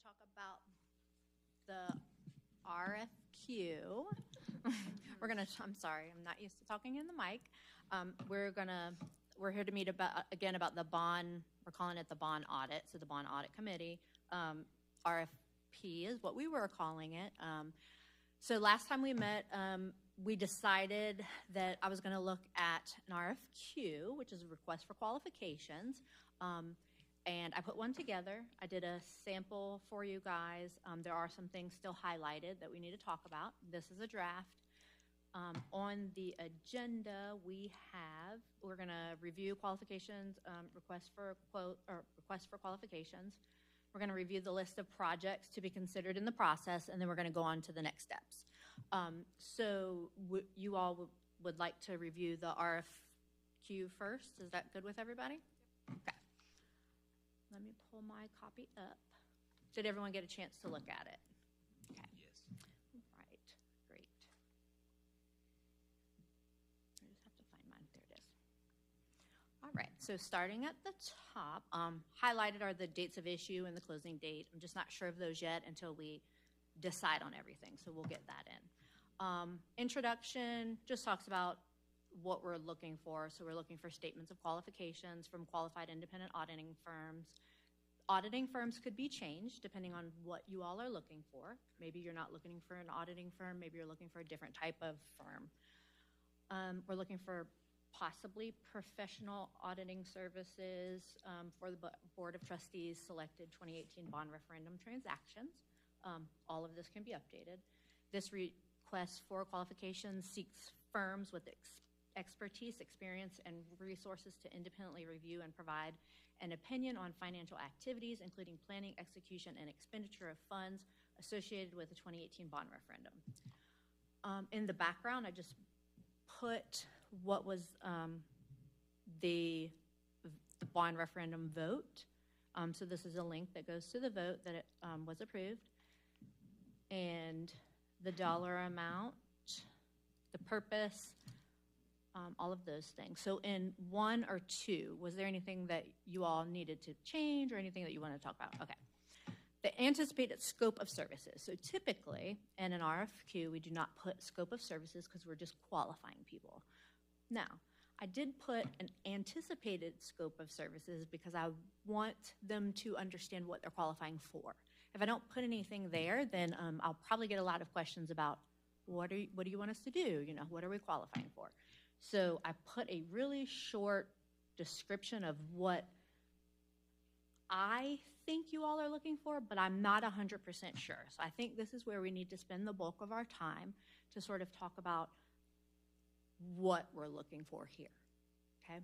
talk about the RFQ. I'm sorry, I'm not used to talking in the mic. We're here to meet about the bond, we're calling it the bond audit, so the bond audit committee. RFP is what we were calling it. So last time we met, we decided that I was going to look at an RFQ, which is a request for qualifications, and I put one together. I did a sample for you guys. There are some things still highlighted that we need to talk about. This is a draft. On the agenda, we're going to review qualifications, request for qualifications. We're going to review the list of projects to be considered in the process, and then we're going to go on to the next steps. So you all would like to review the RFQ first? Is that good with everybody? Okay. Let me pull my copy up. Did everyone get a chance to look at it? Okay. Yes. Right. Great. I just have to find mine. There it is. All right. So starting at the top, highlighted are the dates of issue and the closing date. I'm just not sure of those yet until we decide on everything, so we'll get that in. Introduction just talks about what we're looking for. So we're looking for statements of qualifications from qualified independent auditing firms. Auditing firms could be changed depending on what you all are looking for. Maybe you're not looking for an auditing firm. Maybe you're looking for a different type of firm. We're looking for possibly professional auditing services for the Board of Trustees selected 2018 bond referendum transactions. All of this can be updated. This request for qualifications seeks firms with expertise, experience, and resources to independently review and provide an opinion on financial activities, including planning, execution, and expenditure of funds associated with the 2018 bond referendum. In the background, I just put what was the bond referendum vote. So this is a link that goes to the vote that it was approved. And the dollar amount, the purpose, all of those things. So in 1 or 2, was there anything that you all needed to change or anything that you want to talk about? Okay. The anticipated scope of services. So typically in an RFQ, we do not put scope of services because we're just qualifying people. Now, I did put an anticipated scope of services because I want them to understand what they're qualifying for. If I don't put anything there, then I'll probably get a lot of questions about what do you want us to do? You know, what are we qualifying for? So I put a really short description of what I think you all are looking for, but I'm not 100% sure. So I think this is where we need to spend the bulk of our time to sort of talk about what we're looking for here, okay?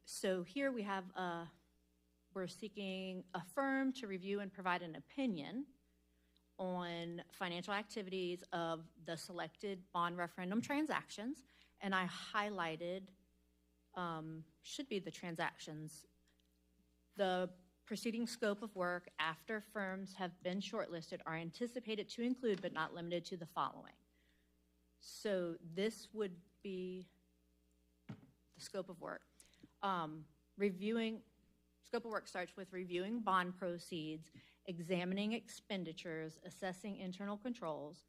So here we have we're seeking a firm to review and provide an opinion on financial activities of the selected bond referendum transactions, and I highlighted, should be the transactions, the preceding scope of work after firms have been shortlisted are anticipated to include but not limited to the following. So this would be the scope of work. Scope of work starts with reviewing bond proceeds, examining expenditures, assessing internal controls,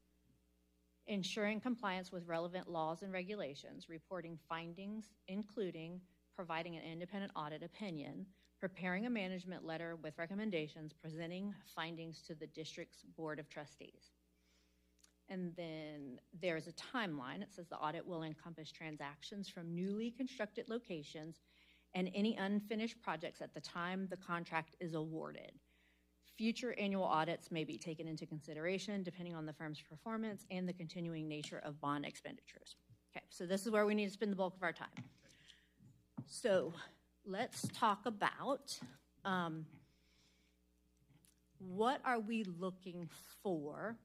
ensuring compliance with relevant laws and regulations, reporting findings, including providing an independent audit opinion, preparing a management letter with recommendations, presenting findings to the district's Board of Trustees. And then there's a timeline. It says the audit will encompass transactions from newly constructed locations and any unfinished projects at the time the contract is awarded. Future annual audits may be taken into consideration depending on the firm's performance and the continuing nature of bond expenditures. Okay, so this is where we need to spend the bulk of our time. So let's talk about what are we looking for?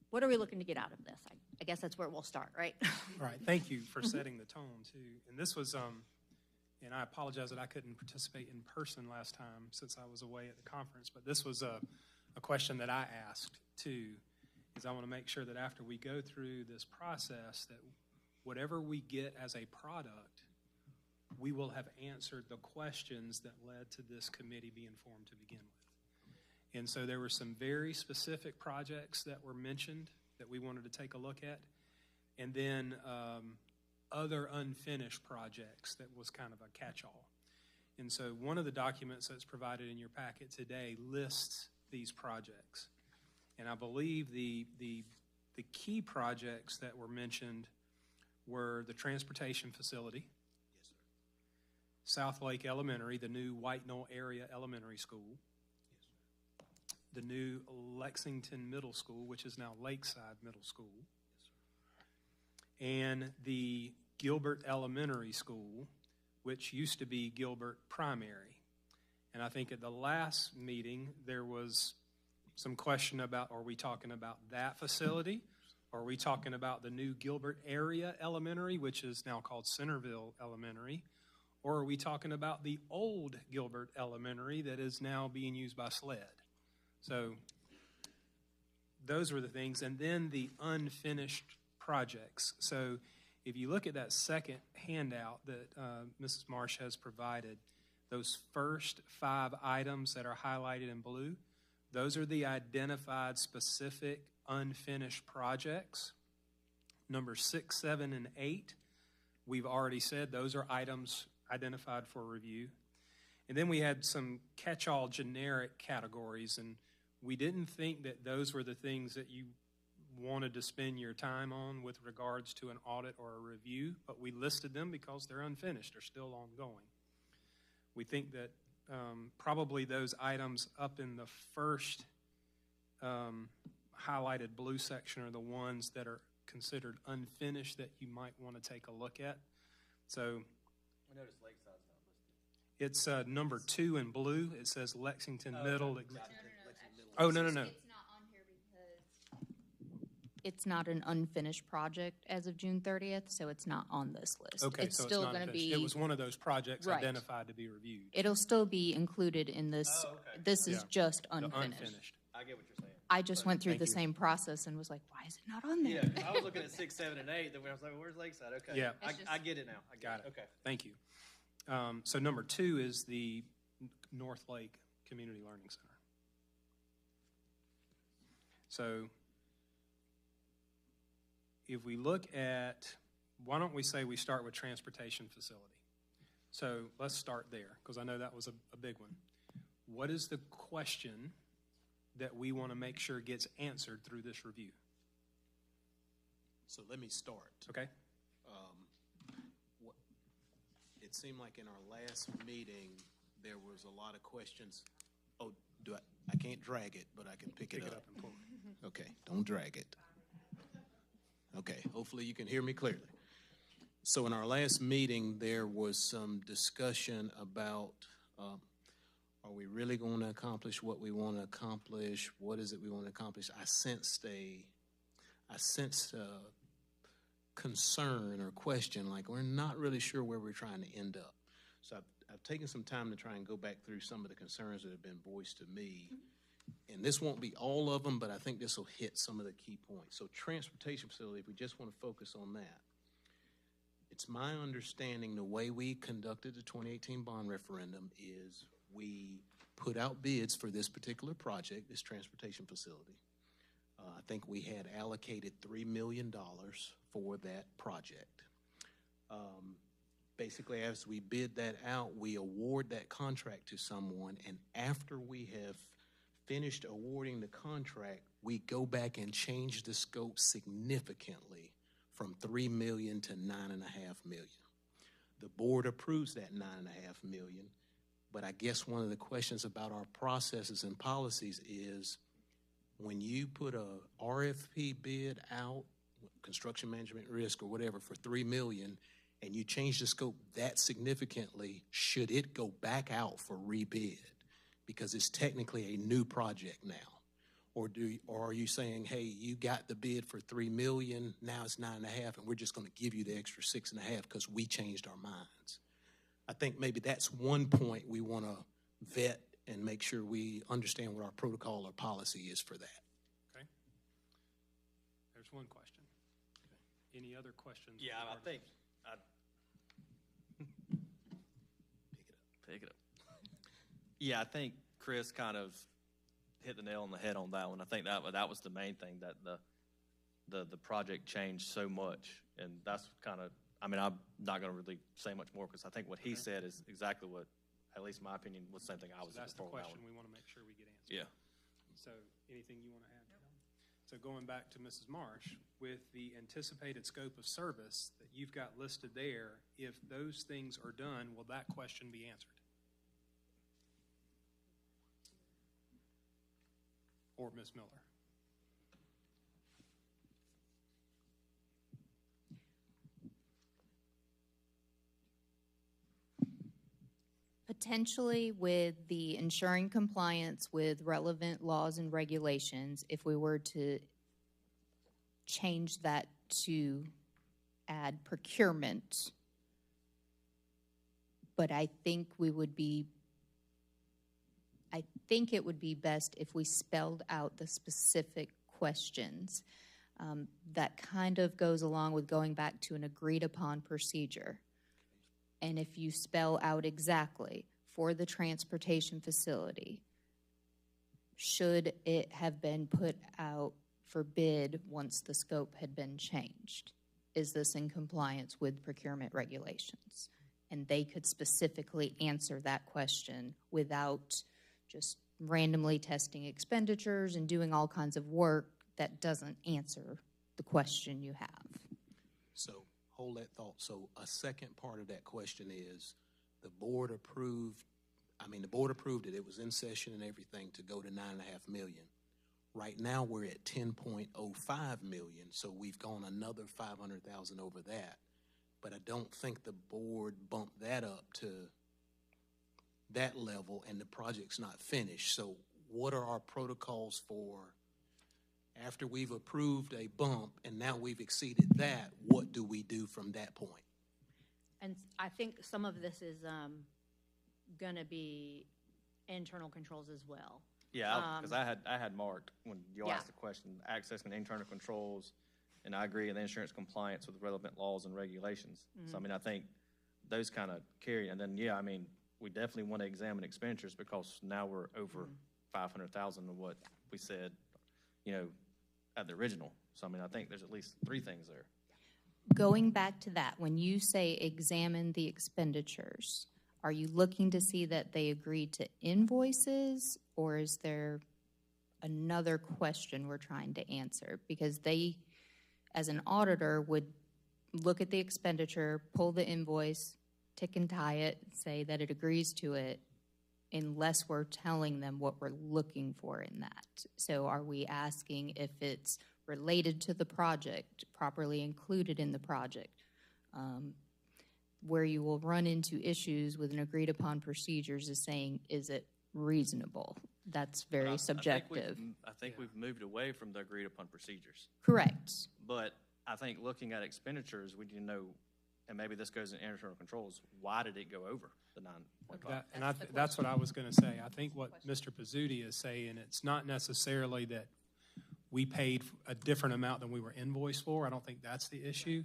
What are we looking to get out of this? I guess that's where we'll start, right? Right. Thank you for setting the tone, too. And this was, and I apologize that I couldn't participate in person last time since I was away at the conference, but this was a question that I asked, too, is I want to make sure that after we go through this process that whatever we get as a product, we will have answered the questions that led to this committee being formed to begin with. And so there were some very specific projects that were mentioned that we wanted to take a look at. And then other unfinished projects that was kind of a catch-all. And so one of the documents that's provided in your packet today lists these projects. And I believe the key projects that were mentioned were the transportation facility, Yes, sir. South Lake Elementary, the new White Knoll Area Elementary School, Yes, sir. the new Lexington Middle School, which is now Lakeside Middle School, Yes, sir. and the Gilbert Elementary School, which used to be Gilbert Primary. And I think at the last meeting, there was some question about, are we talking about that facility? Or are we talking about the new Gilbert Area Elementary, which is now called Centerville Elementary? Or are we talking about the old Gilbert Elementary that is now being used by SLED? So those were the things. And then the unfinished projects. So if you look at that second handout that Mrs. Marsh has provided, those first 5 items that are highlighted in blue, those are the identified specific unfinished projects. Number 6, 7, and 8, we've already said those are items identified for review. And then we had some catch-all generic categories, and we didn't think that those were the things that you wanted to spend your time on with regards to an audit or a review, but we listed them because they're unfinished, they're still ongoing. We think that probably those items up in the first highlighted blue section are the ones that are considered unfinished that you might want to take a look at. So We noticed Lakeside's not listed. it's number 2 in blue. It says Lexington Middle. Lexington Middle. Oh, no. It's not on here because it's not an unfinished project as of June 30th, so it's not on this list. Okay, It's so still it's not going to finished. be, It was one of those projects Right. identified to be reviewed. it'll still be included in this. Oh, okay. This is Yeah. just The unfinished. unfinished. I get what you're saying. I just went through Thank the you. same process and was like, why is it not on Yeah, there? 'cause I was looking at 6, 7, and 8, then I was like, where's Lakeside? Okay. Yeah. It's just- I get it now. I Got it. Okay. Thank you. So number 2 is the North Lake Community Learning Center. So if we look at, why don't we say we start with transportation facility? So let's start there, because I know that was a big one. What is the question that we want to make sure gets answered through this review? So let me start. Okay? It seemed like in our last meeting, there was a lot of questions. Oh, I can't drag it, but I can pick it up. and pull it. Okay, don't drag it. Okay, hopefully you can hear me clearly. So in our last meeting, there was some discussion about, are we really going to accomplish what we want to accomplish? What is it we want to accomplish? I sensed a concern or question, like we're not really sure where we're trying to end up. So I've taken some time to try and go back through some of the concerns that have been voiced to me. And this won't be all of them, but I think this will hit some of the key points. So transportation facility, if we just want to focus on that, it's my understanding the way we conducted the 2018 bond referendum is we put out bids for this particular project, this transportation facility. I think we had allocated $3 million for that project. Basically, as we bid that out, we award that contract to someone, and after we have finished awarding the contract, we go back and change the scope significantly from $3 million to $9.5 million. The board approves that $9.5 million, but I guess one of the questions about our processes and policies is when you put a RFP bid out, construction management risk or whatever, for $3 million, and you change the scope that significantly, should it go back out for rebid? Because it's technically a new project now. Or are you saying, hey, you got the bid for $3 million, now it's 9.5, and we're just going to give you the extra 6.5 because we changed our minds? I think maybe that's one point we want to vet and make sure we understand what our protocol or policy is for that. Okay? There's one question. Any other questions? Yeah, I think Pick it up. Yeah, I think Chris kind of hit the nail on the head on that one. I think that was the main thing, that the project changed so much, and that's kind of, I mean, I'm not going to really say much more because I think what he said is exactly what, at least in my opinion, was the same thing I was So that's the looking for on that question one. we want to make sure we get answered. Yeah. So anything you want to add to that? So going back to Mrs. Marsh, with the anticipated scope of service that you've got listed there, if those things are done, will that question be answered? Or Ms. Miller? Potentially with the ensuring compliance with relevant laws and regulations, if we were to change that to add procurement. But I think it would be best if we spelled out the specific questions. That kind of goes along with going back to an agreed upon procedure. And if you spell out exactly for the transportation facility, should it have been put out for bid once the scope had been changed? Is this in compliance with procurement regulations? And they could specifically answer that question without just randomly testing expenditures and doing all kinds of work that doesn't answer the question you have. So hold that thought. So a second part of that question is the board approved it. It was in session and everything to go to $9.5 million. Right now we're at 10.05 million. So we've gone another 500,000 over that. But I don't think the board bumped that up to that level and the project's not finished. So what are our protocols for after we've approved a bump and now we've exceeded that, what do we do from that point? And I think some of this is going to be internal controls as well. Yeah, because I had marked when you Yeah. asked the question, accessing internal controls, and I agree, and insurance compliance with relevant laws and regulations. So I mean, I think those kind of carry, and then I mean, we definitely want to examine expenditures because now we're over 500,000 of what we said, at the original. So I mean, I think there's at least three things there. Going back to that, when you say examine the expenditures, are you looking to see that they agreed to invoices, or is there another question we're trying to answer? Because they, as an auditor, would look at the expenditure, pull the invoice, tick and tie it, say that it agrees to it, unless we're telling them what we're looking for in that. So are we asking if it's related to the project, properly included in the project, where you will run into issues with an agreed upon procedures is saying, is it reasonable? That's very subjective. I think we've moved away from the agreed upon procedures. Correct. But I think looking at expenditures, we need to know, and maybe this goes in internal controls, why did it go over the 9.5? That's what I was going to say. I think what Mr. Pizzuti is saying, it's not necessarily that we paid a different amount than we were invoiced for. I don't think that's the issue.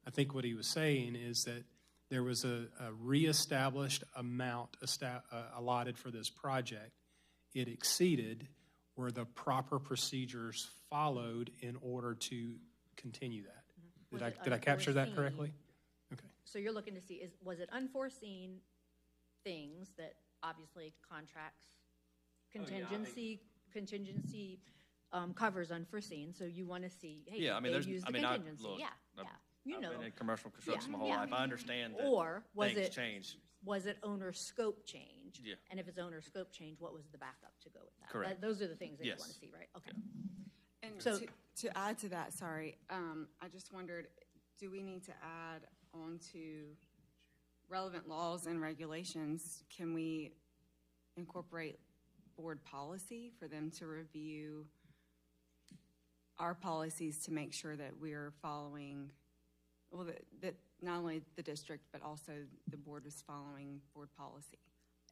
I think what he was saying is that there was a reestablished amount allotted for this project. It exceeded where the proper procedures followed in order to continue that. Did I capture that correctly? Okay. So you're looking to see, was it unforeseen things that obviously contracts, contingency covers unforeseen, so you want to see, hey, Yeah, I mean, they've used the contingency. I've been in commercial construction my whole Yeah. life. I understand that Or was things it change. Was it owner scope change? Yeah. And if it's owner scope change, what was the backup to go with that? Correct. Those are the things that you Yes. want to see, right? Okay. And So- to add to that, sorry, I just wondered, do we need to add on to relevant laws and regulations? Can we incorporate board policy for them to review our policies to make sure that we're following, well, that not only the district, but also the board is following board policy?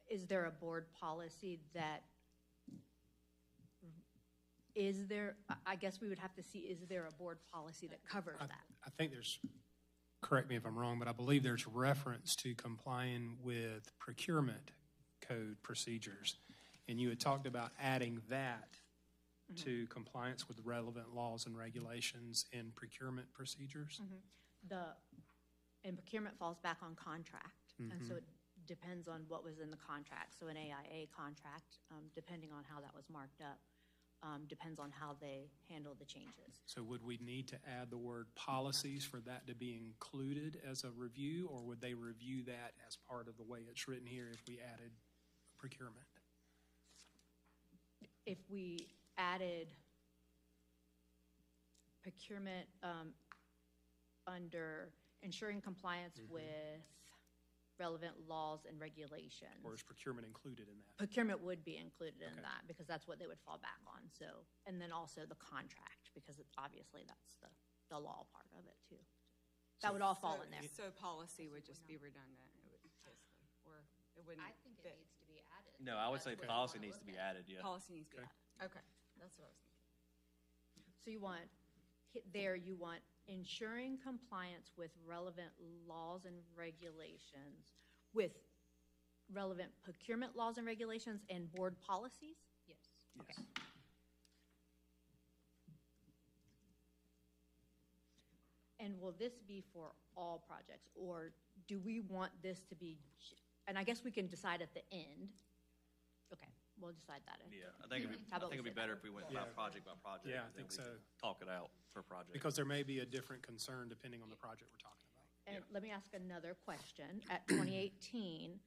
Is there a board policy that, I guess we would have to see, is there a board policy that covers that? I think there's, correct me if I'm wrong, but I believe there's reference to complying with procurement code procedures. And you had talked about adding that to compliance with relevant laws and regulations in procurement procedures. And procurement falls back on contract, and so it depends on what was in the contract. So an AIA contract, depending on how that was marked up, depends on how they handle the changes. So would we need to add the word policies for that to be included as a review, or would they review that as part of the way it's written here if we added procurement? If we added procurement under ensuring compliance with relevant laws and regulations. Or is procurement included in that? Procurement would be included in Okay. that, because that's what they would fall back on, so, and then also the contract, because it's obviously that's the law part of it too. That would all fall in there. So policy would just be redundant, it would basically, or it wouldn't. fit. needs to be added. No, I would say policy needs to be added, yeah. Policy needs to be Okay. added. Okay, that's what I was thinking. So you want, there you want ensuring compliance with relevant laws and regulations, with relevant procurement laws and regulations and board policies? Yes. Yes. And will this be for all projects, or do we want this to be, and I guess we can decide at the end. Okay, we'll decide that. Yeah, I think How about it'd we be say better that? if we went Yeah. project by project. Yeah, I and think then we so. could Talk it out per project. Because there may be a different concern depending on the project we're talking about. And let me ask another question. At 2018,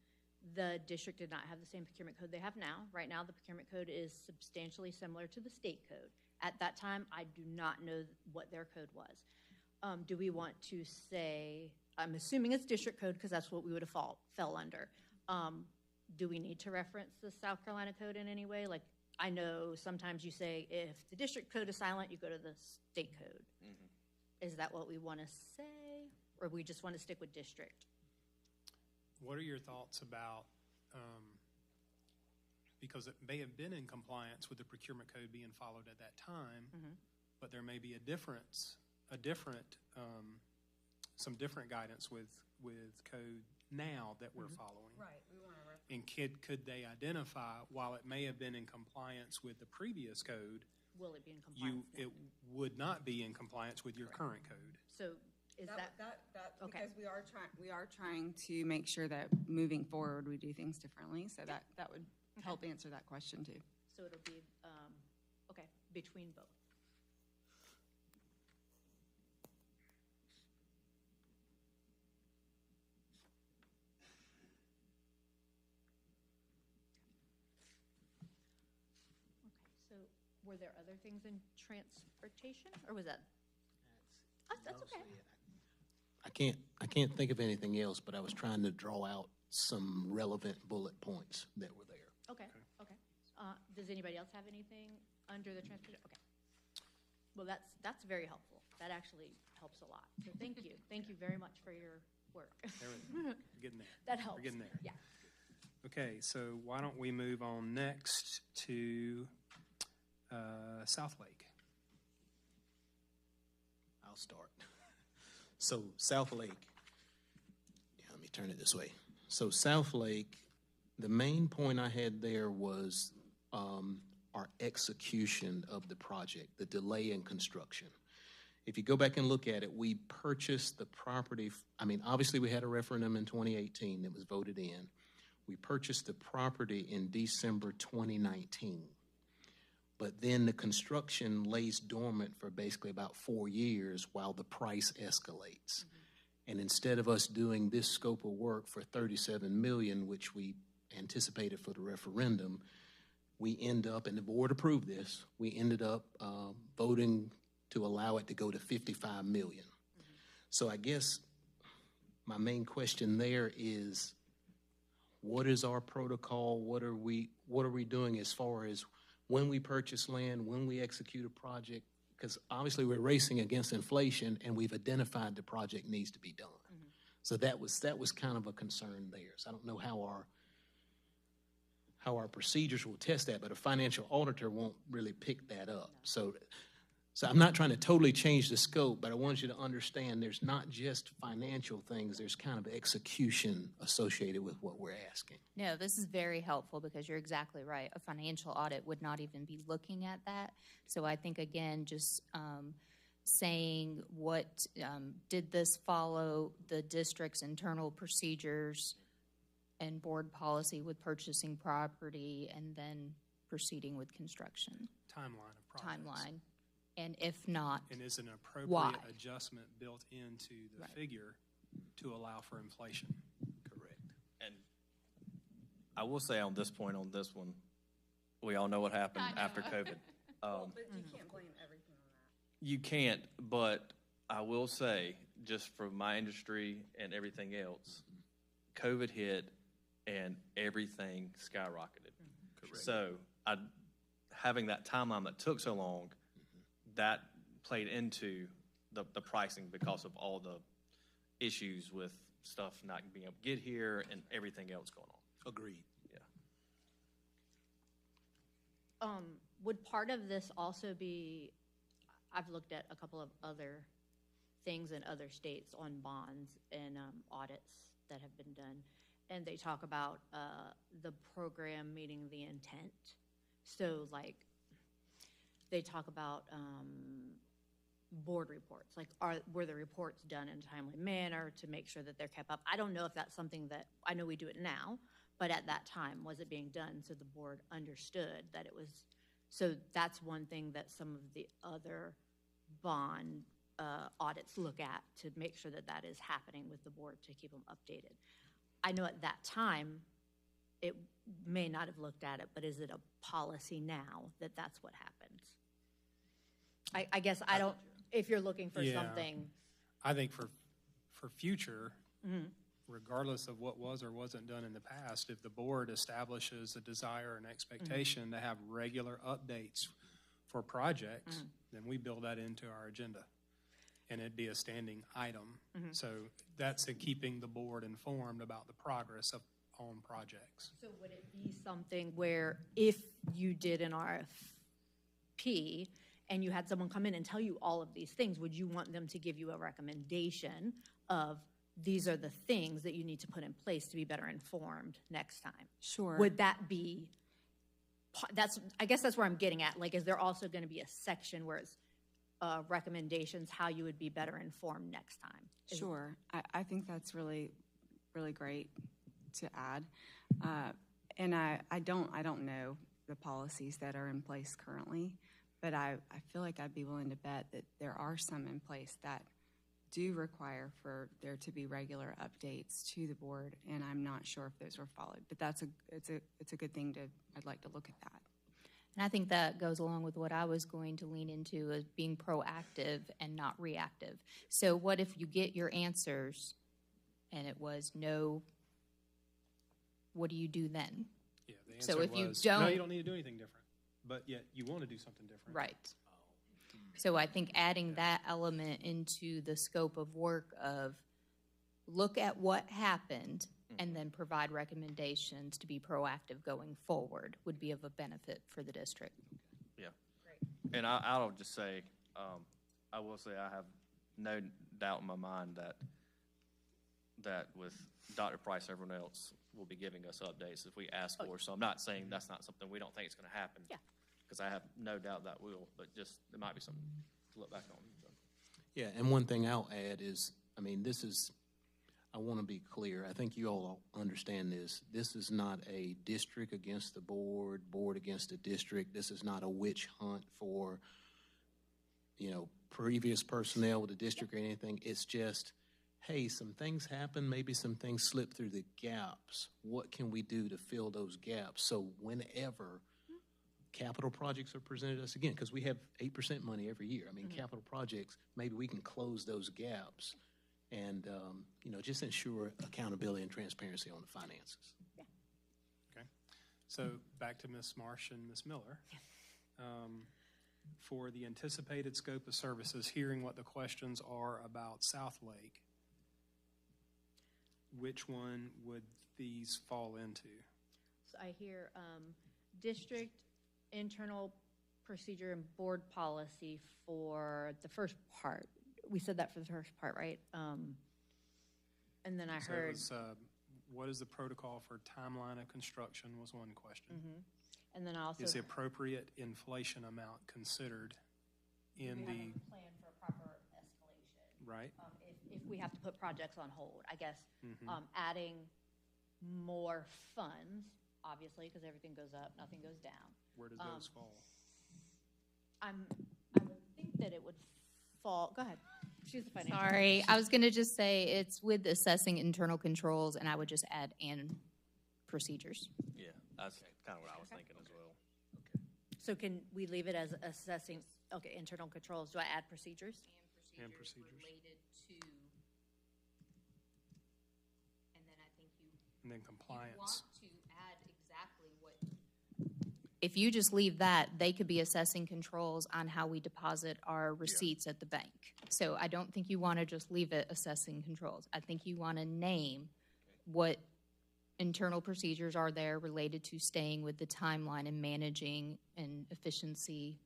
the district did not have the same procurement code they have now. Right now, the procurement code is substantially similar to the state code. At that time, I do not know what their code was. Do we want to say, I'm assuming it's district code because that's what we would have fell under. Do we need to reference the South Carolina code in any way? Like, I know sometimes you say if the district code is silent, you go to the state code. Is that what we want to say? Or we just want to stick with district? What are your thoughts about, because it may have been in compliance with the procurement code being followed at that time, but there may be some different guidance with code now that we're following. Right, we want to reference. And could they identify, while it may have been in compliance with the previous code, Will it be in compliance? it would not be in compliance with your current code? So is that, okay. Because we are trying to make sure that moving forward, we do things differently, so that would help answer that question too. so it'll be, okay, between both. Okay, so were there other things in transportation, or was that? That's okay. I can't think of anything else, but I was trying to draw out some relevant bullet points that were there. Okay, okay. Does anybody else have anything under the transportation? Okay. Well, that's very helpful. That actually helps a lot. So thank you. Thank you very much for your work. We're getting there. That helps. We're getting there. Yeah. Okay, so why don't we move on next to South Lake? I'll start. So South Lake, let me turn it this way. So South Lake, the main point I had there was our execution of the project, the delay in construction. If you go back and look at it, we purchased the property, obviously we had a referendum in 2018 that was voted in. We purchased the property in December 2019. But then the construction lays dormant for basically about 4 years while the price escalates. And instead of us doing this scope of work for $37 million, which we anticipated for the referendum, we end up, and the board approved this, we ended up voting to allow it to go to $55 million. So I guess my main question there is, what is our protocol? What are we doing as far as when we purchase land, when we execute a project? Because obviously we're racing against inflation, and we've identified the project needs to be done. So that was kind of a concern there. So I don't know how our procedures will test that, but a financial auditor won't really pick that up. So So I'm not trying to totally change the scope, but I want you to understand there's not just financial things, there's kind of execution associated with what we're asking. No, this is very helpful because you're exactly right. A financial audit would not even be looking at that. So I think, again, just saying what, did this follow the district's internal procedures and board policy with purchasing property and then proceeding with construction Timeline of projects. timeline? And if not, And is an appropriate Why? adjustment built into the Right. figure to allow for inflation? Correct. And I will say on this point, on this one, we all know what happened after COVID. But you can't blame everything on that. You can't, but I will say, just from my industry and everything else, COVID hit and everything skyrocketed. Correct. So having that timeline that took so long, that played into the pricing because of all the issues with stuff not being able to get here and everything else going on. Agreed. Would part of this also be, I've looked at a couple of other things in other states on bonds and audits that have been done, and they talk about the program meeting the intent. So like, they talk about board reports, like were the reports done in a timely manner to make sure that they're kept up? I don't know if that's something that, I know we do it now, but at that time, was it being done so the board understood that it was, so that's one thing that some of the other bond audits look at to make sure that that is happening with the board to keep them updated. I know at that time, it may not have looked at it, but is it a policy now that that's what happens? I guess I don't, if you're looking for Yeah. something. I think for future, regardless of what was or wasn't done in the past, if the board establishes a desire and expectation to have regular updates for projects, then we build that into our agenda. And it'd be a standing item. So that's a keeping the board informed about the progress of on projects. So would it be something where if you did an RFP and you had someone come in and tell you all of these things, would you want them to give you a recommendation of these are the things that you need to put in place to be better informed next time? Sure. Would that be, I guess that's where I'm getting at. Like, is there also going to be a section where it's recommendations, how you would be better informed next time? Sure. I think that's really, really great to add. And I don't know the policies that are in place currently, but I feel like I'd be willing to bet that there are some in place that do require for there to be regular updates to the board, and I'm not sure if those were followed. But it's a good thing I'd like to look at that. and I think that goes along with what I was going to lean into as being proactive and not reactive. So what if you get your answers and it was no, what do you do then? Yeah, the So answer if you was, no, don't- you don't need to do anything different, but yet you want to do something different. Right. So I think adding that element into the scope of work of look at what happened and then provide recommendations to be proactive going forward would be of a benefit for the district. Yeah. And I'll just say, I will say I have no doubt in my mind that with Dr. Price, everyone else will be giving us updates if we ask for. So I'm not saying that's not something we don't think is going to happen. Yeah. Because I have no doubt that will, but just, it might be something to look back on. So. Yeah, and one thing I'll add is, I mean, this is, I want to be clear. I think you all understand this. This is not a district against the board, board against the district. This is not a witch hunt for, previous personnel with the district or anything. It's just, hey, some things happen, maybe some things slip through the gaps. What can we do to fill those gaps? So whenever capital projects are presented to us, again, because we have 8% money every year. I mean, capital projects, maybe we can close those gaps and, just ensure accountability and transparency on the finances. Okay. So back to Ms. Marsh and Ms. Miller. For the anticipated scope of services, hearing what the questions are about South Lake, which one would these fall into? So I hear district internal procedure and board policy for the first part. We said that for the first part, right? And then I So it heard, was, what is the protocol for timeline of construction was one question. and then I also. Is the appropriate inflation amount considered in the, Plan for a proper escalation. right? If we have to put projects on hold, I guess, adding more funds, obviously, because everything goes up, nothing goes down. Where does those fall? I would think that it would fall, go ahead. She's the financial. Sorry, I was going to just say it's with assessing internal controls, and I would just add "and procedures." Yeah, that's kind of what I was thinking as well. So can we leave it as assessing, okay, internal controls? Do I add procedures? And procedures. Related to, and then I think And then compliance. to add exactly what. If you just leave that, they could be assessing controls on how we deposit our receipts at the bank. So I don't think you want to just leave it assessing controls. I think you want to name what internal procedures are there related to staying with the timeline and managing and efficiency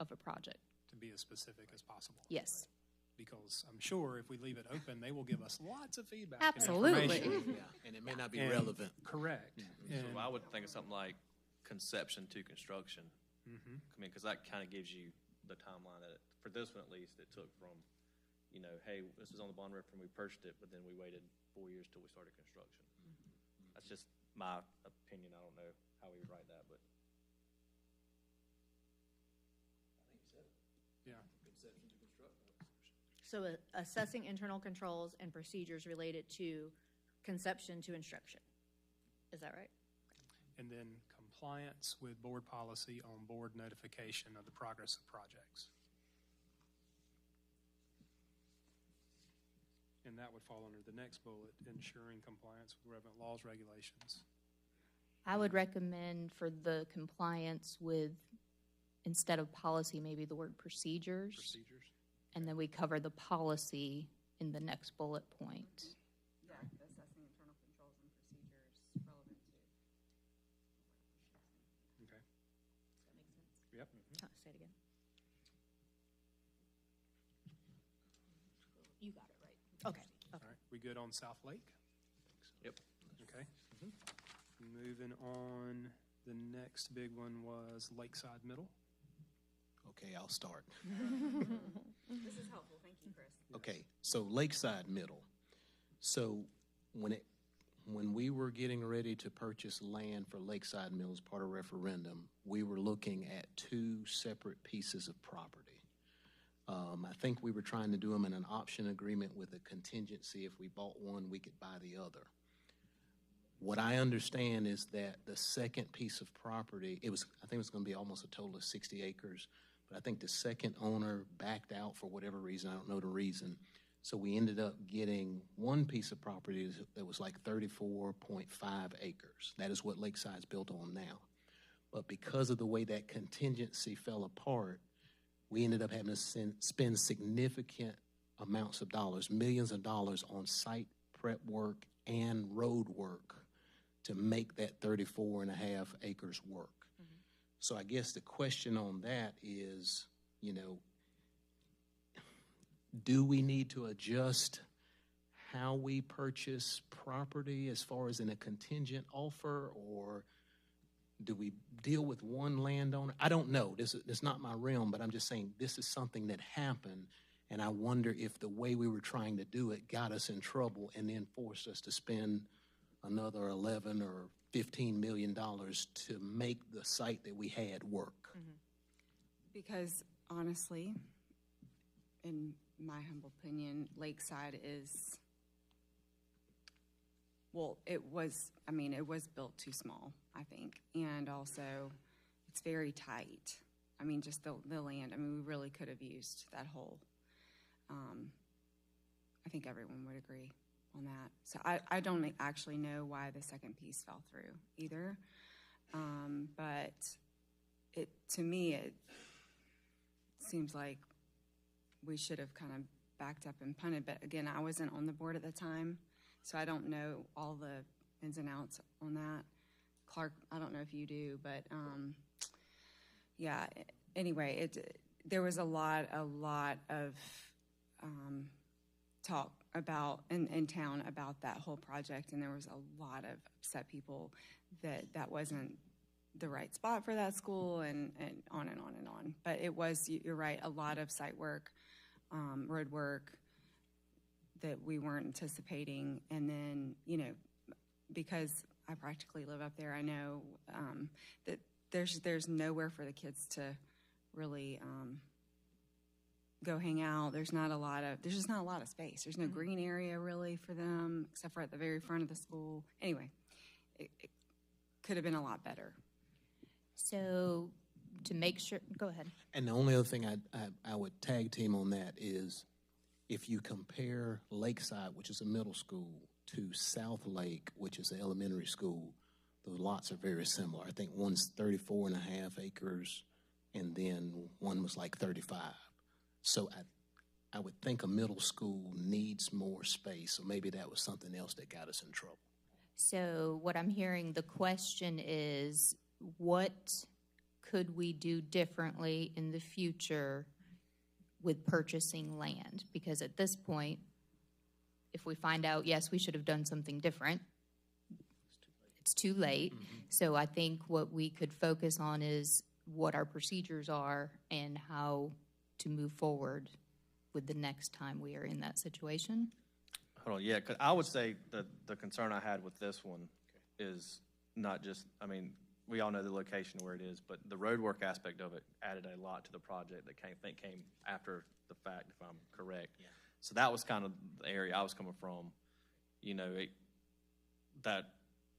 of a project. To be as specific as possible. Yes. Because I'm sure if we leave it open, they will give us lots of feedback. Absolutely. And information. Yeah, and it may not be And- relevant. Correct. So And- I would think of something like conception to construction. Mhm. I mean, because that kind of gives you the timeline that, for this one at least, it took from, you know, hey, this was on the bond rep and we purchased it, but then we waited 4 years till we started construction. That's just my opinion. I don't know how we would write that, but. Yeah. So assessing internal controls and procedures related to conception to instruction. Is that right? And then compliance with board policy on board notification of the progress of projects. And that would fall under the next bullet, ensuring compliance with relevant laws, regulations. I would recommend for the compliance with, instead of policy, maybe the word procedures. Procedures. And then we cover the policy in the next bullet point. Yeah, assessing internal controls and procedures relevant to. Okay. Does that make sense? Yep. Oh, say it again. You got it right. Okay. All right. We good on South Lake? Yep. Okay. Moving on, the next big one was Lakeside Middle. Okay, I'll start. This is helpful, thank you, Chris. Okay, so Lakeside Middle. So when we were getting ready to purchase land for Lakeside Middle as part of referendum, we were looking at two separate pieces of property. I think we were trying to do them in an option agreement with a contingency. If we bought one, we could buy the other. What I understand is that the second piece of property, I think it was going to be almost a total of 60 acres, but I think the second owner backed out for whatever reason. I don't know the reason. So we ended up getting one piece of property that was like 34.5 acres. That is what Lakeside's built on now. But because of the way that contingency fell apart, we ended up having to spend significant amounts of dollars, millions of dollars on site prep work and road work to make that 34.5 acres work. Mm-hmm. So I guess the question on that is, do we need to adjust how we purchase property as far as in a contingent offer, or do we deal with one landowner? I don't know. This is not my realm, but I'm just saying this is something that happened, and I wonder if the way we were trying to do it got us in trouble and then forced us to spend another 11 or $15 million to make the site that we had work. Mm-hmm. Because honestly, in my humble opinion, Lakeside is, well, it was built too small, I think. And also, it's very tight. I mean, just the land, we really could have used that whole. I think everyone would agree on that. So I don't actually know why the second piece fell through either. But to me, it seems like we should have kind of backed up and punted. But again, I wasn't on the board at the time, so I don't know all the ins and outs on that. Clark, I don't know if you do, but yeah, anyway, there was a lot of talk about in town about that whole project, and there was a lot of upset people that wasn't the right spot for that school, and on and on and on. But it was, you're right, a lot of site work, road work that we weren't anticipating. And then, because I practically live up there, I know that there's nowhere for the kids to really go hang out. There's just not a lot of space. There's no green area really for them, except for at the very front of the school. Anyway, it could have been a lot better. So to make sure, go ahead. And the only other thing I would tag team on that is if you compare Lakeside, which is a middle school, to South Lake, which is an elementary school, the lots are very similar. I think one's 34.5 acres, and then one was like 35. So I would think a middle school needs more space, so maybe that was something else that got us in trouble. So what I'm hearing, the question is, what could we do differently in the future with purchasing land? Because at this point, if we find out, yes, we should have done something different, it's too late. Mm-hmm. So I think what we could focus on is what our procedures are and how to move forward with the next time we are in that situation. Hold on, yeah, 'cause I would say the concern I had with this one is not just, I mean, we all know the location where it is, but the road work aspect of it added a lot to the project that came after the fact, if I'm correct. Yeah. So that was kind of the area I was coming from.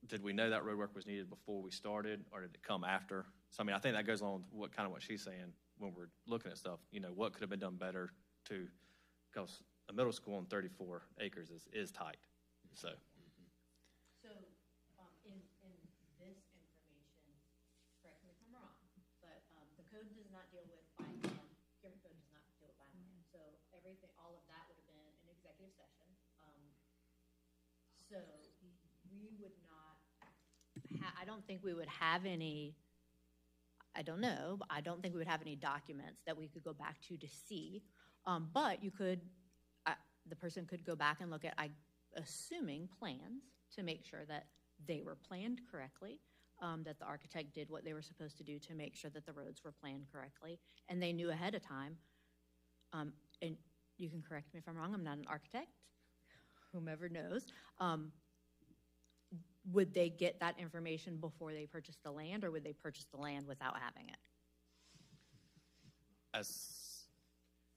Did we know that road work was needed before we started, or did it come after? So, I mean, I think that goes along with what she's saying when we're looking at stuff. What could have been done better because a middle school on 34 acres is tight. So. So, in this information, correct me if I'm wrong, but the code does not deal with buying land. Procurement code does not deal with buying land. So everything, all of that would have been an executive session. So we would not. I don't think we would have any. I don't know, but I don't think we would have any documents that we could go back to see. But you could. The person could go back and look at, assuming plans to make sure that they were planned correctly, that the architect did what they were supposed to do to make sure that the roads were planned correctly, and they knew ahead of time. And you can correct me if I'm wrong, I'm not an architect, whomever knows. Would they get that information before they purchased the land, or would they purchase the land without having it? As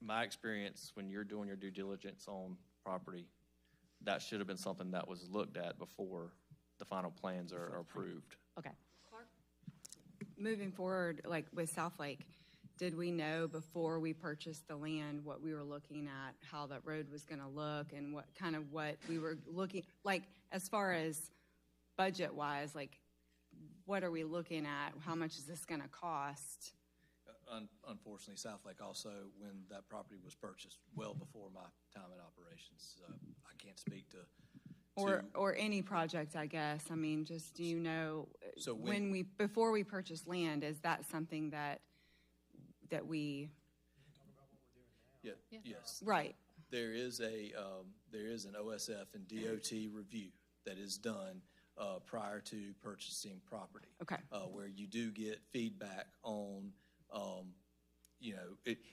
my experience, when you're doing your due diligence on property, that should have been something that was looked at before the final plans are approved. Okay. Clark? Moving forward, like with South Lake, did we know before we purchased the land what we were looking at, how that road was going to look, and what we were looking, like as far as budget-wise, like what are we looking at? How much is this going to cost? Unfortunately, South Lake also, when that property was purchased, well before my time in operations, I can't speak to or any project, I guess. I mean, just do you know, so before we purchase land, is that something that we? Yeah. Yes. Right. There is an OSF and DOT review that is done prior to purchasing property. Okay. Where you do get feedback on.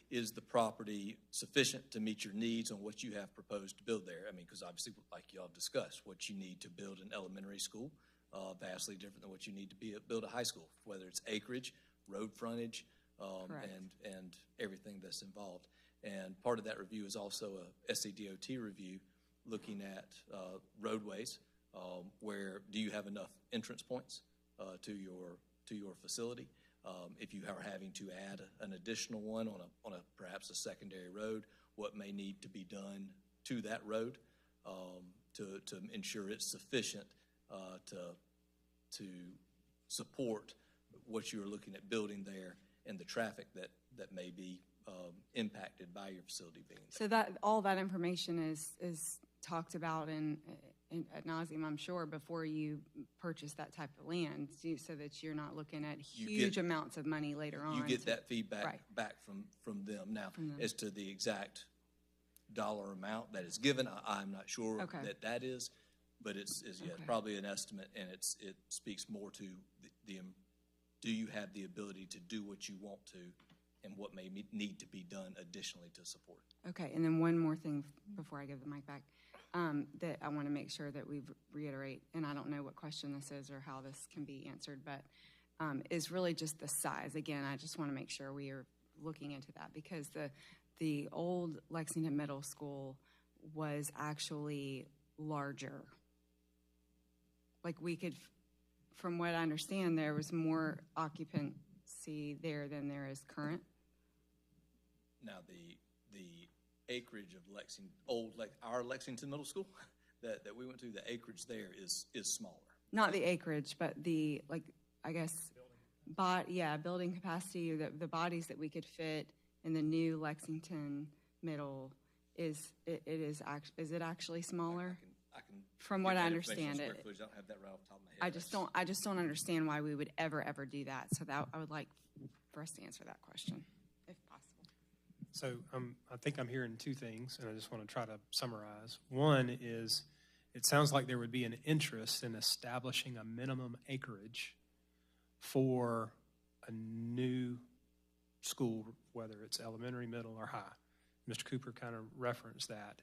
Is the property sufficient to meet your needs on what you have proposed to build there? I mean, because obviously, like y'all discussed, what you need to build an elementary school, vastly different than what you need to build a high school, whether it's acreage, road frontage, and everything that's involved. And part of that review is also a SCDOT review looking at roadways, where do you have enough entrance points to your facility? If you are having to add an additional one on a perhaps a secondary road, what may need to be done to that road to ensure it's sufficient to support what you're looking at building there and the traffic that may be impacted by your facility being there. So that all that information is talked about in ad nauseum, I'm sure, before you purchase that type of land, so that you're not looking at You get- huge amounts of money later on. You get to- that feedback Right. back from them. Now, From them. as to the exact dollar amount that is given, I'm not sure Okay. that is, but it's Okay. probably an estimate, and it speaks more to do you have the ability to do what you want to, and what may need to be done additionally to support it. Okay, and then one more thing before I give the mic back, that I want to make sure that we reiterate, and I don't know what question this is or how this can be answered, but is really just the size. Again, I just want to make sure we are looking into that, because the old Lexington Middle School was actually larger. Like, we could, from what I understand, there was more occupancy there than there is current. Now, the acreage of our Lexington Middle School that we went to, the acreage there is smaller. Not the acreage, but the, like, I guess, building capacity, or the bodies that we could fit in the new Lexington Middle, is it actually smaller? I can. From get what I that information on understand square it. footage. I don't have that right off the top of my head. I just don't understand why we would ever do that. So that, I would like for us to answer that question, if possible. So I think I'm hearing two things, and I just want to try to summarize. One is, it sounds like there would be an interest in establishing a minimum acreage for a new school, whether it's elementary, middle, or high. Mr. Cooper kind of referenced that.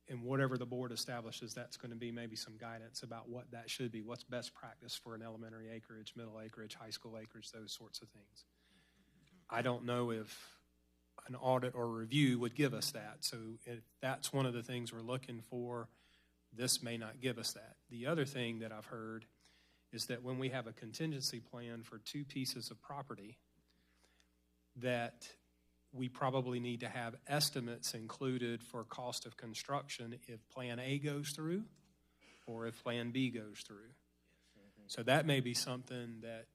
In whatever the board establishes, that's going to be maybe some guidance about what that should be, what's best practice for an elementary acreage, middle acreage, high school acreage, those sorts of things. I don't know if an audit or review would give us that. So if that's one of the things we're looking for, this may not give us that. The other thing that I've heard is that when we have a contingency plan for two pieces of property, that we probably need to have estimates included for cost of construction if Plan A goes through or if Plan B goes through. So that may be something that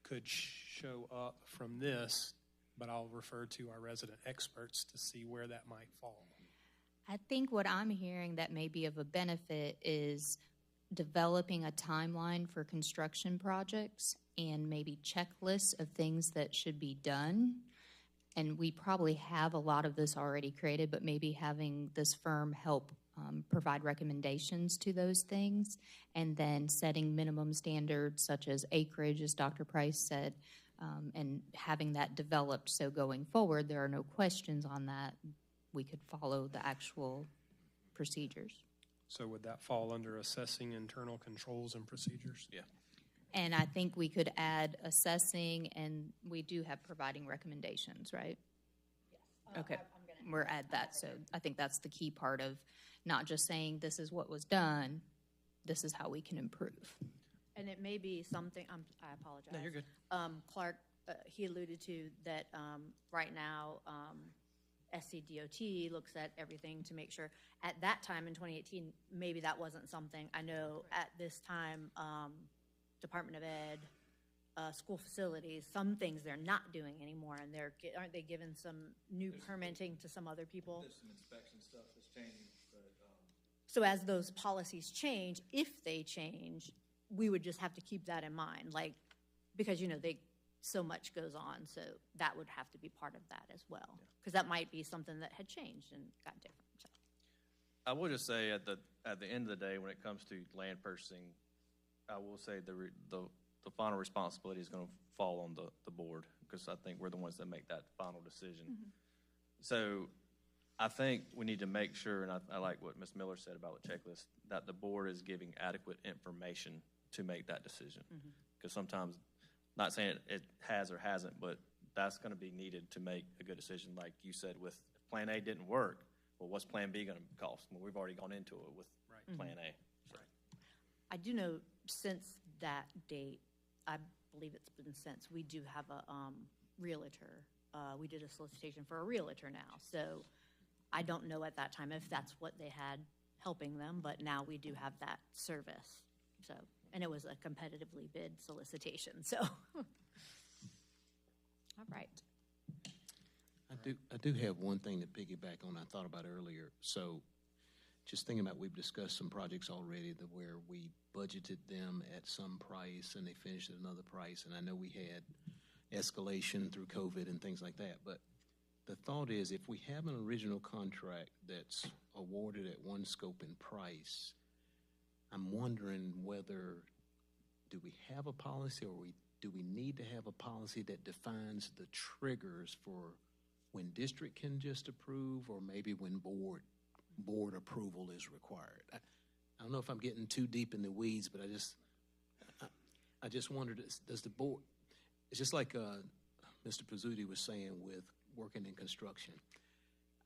could show up from this, but I'll refer to our resident experts to see where that might fall. I think what I'm hearing that may be of a benefit is developing a timeline for construction projects and maybe checklists of things that should be done. And we probably have a lot of this already created, but maybe having this firm help provide recommendations to those things, and then setting minimum standards such as acreage, as Dr. Price said, and having that developed so going forward, there are no questions on that. We could follow the actual procedures. So would that fall under assessing internal controls and procedures? Yeah. And I think we could add assessing, and we do have providing recommendations, right? Yes. Okay, we're add that, so I think that's the key part of not just saying this is what was done, this is how we can improve. And it may be something, I apologize. No, you're good. Clark, he alluded to that right now, SCDOT looks at everything to make sure. At that time in 2018, maybe that wasn't something. I know at this time, Department of Ed, school facilities, some things they're not doing anymore, and aren't they given some new permitting to some other people? There's some inspection stuff that's changing, but, So as those policies change, if they change, we would just have to keep that in mind, like, because, so much goes on, so that would have to be part of that as well, because that might be something that had changed and got different, so. I will just say at the end of the day, when it comes to land purchasing, I will say the final responsibility is going to fall on the board, because I think we're the ones that make that final decision. Mm-hmm. So I think we need to make sure, and I like what Ms. Miller said about the checklist, that the board is giving adequate information to make that decision. Because sometimes, not saying it has or hasn't, but that's going to be needed to make a good decision. Like you said, with if Plan A didn't work, well, what's Plan B going to cost? Well, we've already gone into it with Plan A. So. I do know since that date, I believe it's been since, we do have a realtor. We did a solicitation for a realtor now. So I don't know at that time if that's what they had helping them, but now we do have that service. So, and it was a competitively bid solicitation, so. All right. I I do have one thing to piggyback on I thought about earlier. So just thinking about, we've discussed some projects already that where we budgeted them at some price and they finished at another price. And I know we had escalation through COVID and things like that. But the thought is, if we have an original contract that's awarded at one scope and price, I'm wondering whether, do we have a policy, or do we need to have a policy that defines the triggers for when district can just approve, or maybe when board approval is required? I don't know if I'm getting too deep in the weeds, but I just wondered, does the board, it's just like Mr. Pizzuti was saying with working in construction.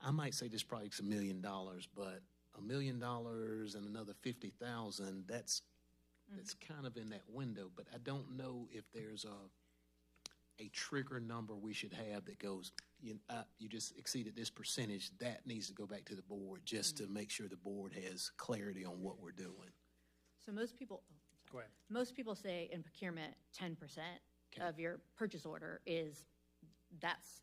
I might say this project's $1 million, but $1 million and another 50,000, that's kind of in that window. But I don't know if there's a trigger number we should have that goes, you just exceeded this percentage, that needs to go back to the board just to make sure the board has clarity on what we're doing. So most people, Go ahead. most people say in procurement, 10% of your purchase order that's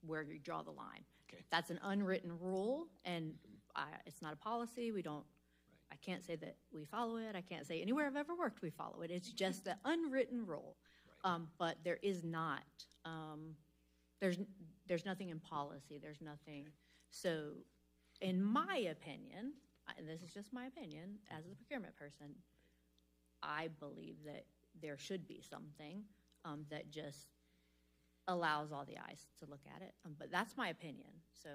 where you draw the line. Okay. That's an unwritten rule, and it's not a policy. I can't say that we follow it. I can't say anywhere I've ever worked we follow it. It's just the unwritten rule. But there is not, there's nothing in policy. There's nothing. So in my opinion, and this is just my opinion as a procurement person, I believe that there should be something that just allows all the eyes to look at it. But that's my opinion, so.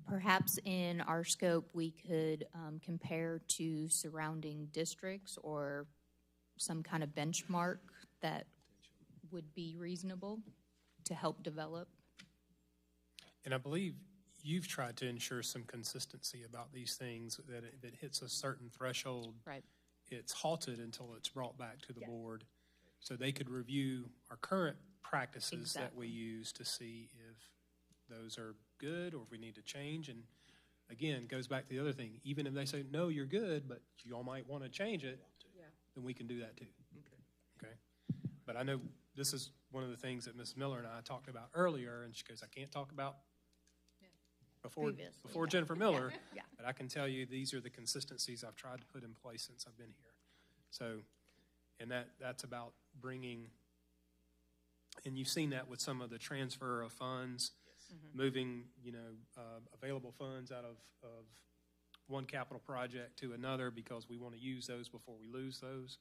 Perhaps in our scope, we could compare to surrounding districts or some kind of benchmark that would be reasonable to help develop. And I believe you've tried to ensure some consistency about these things, that if it hits a certain threshold, Right. it's halted until it's brought back to the board, so they could review our current practices that we use to see if those are good or if we need to change. And again, goes back to the other thing. Even if they say, no, you're good, but you all might want to change it, then we can do that too. Okay. But I know this is one of the things that Ms. Miller and I talked about earlier, and she goes, I can't talk about before Previously, Jennifer Miller, Yeah. but I can tell you these are the consistencies I've tried to put in place since I've been here. So, and that's about bringing, and you've seen that with some of the transfer of funds, moving, available funds out of one capital project to another because we want to use those before we lose those.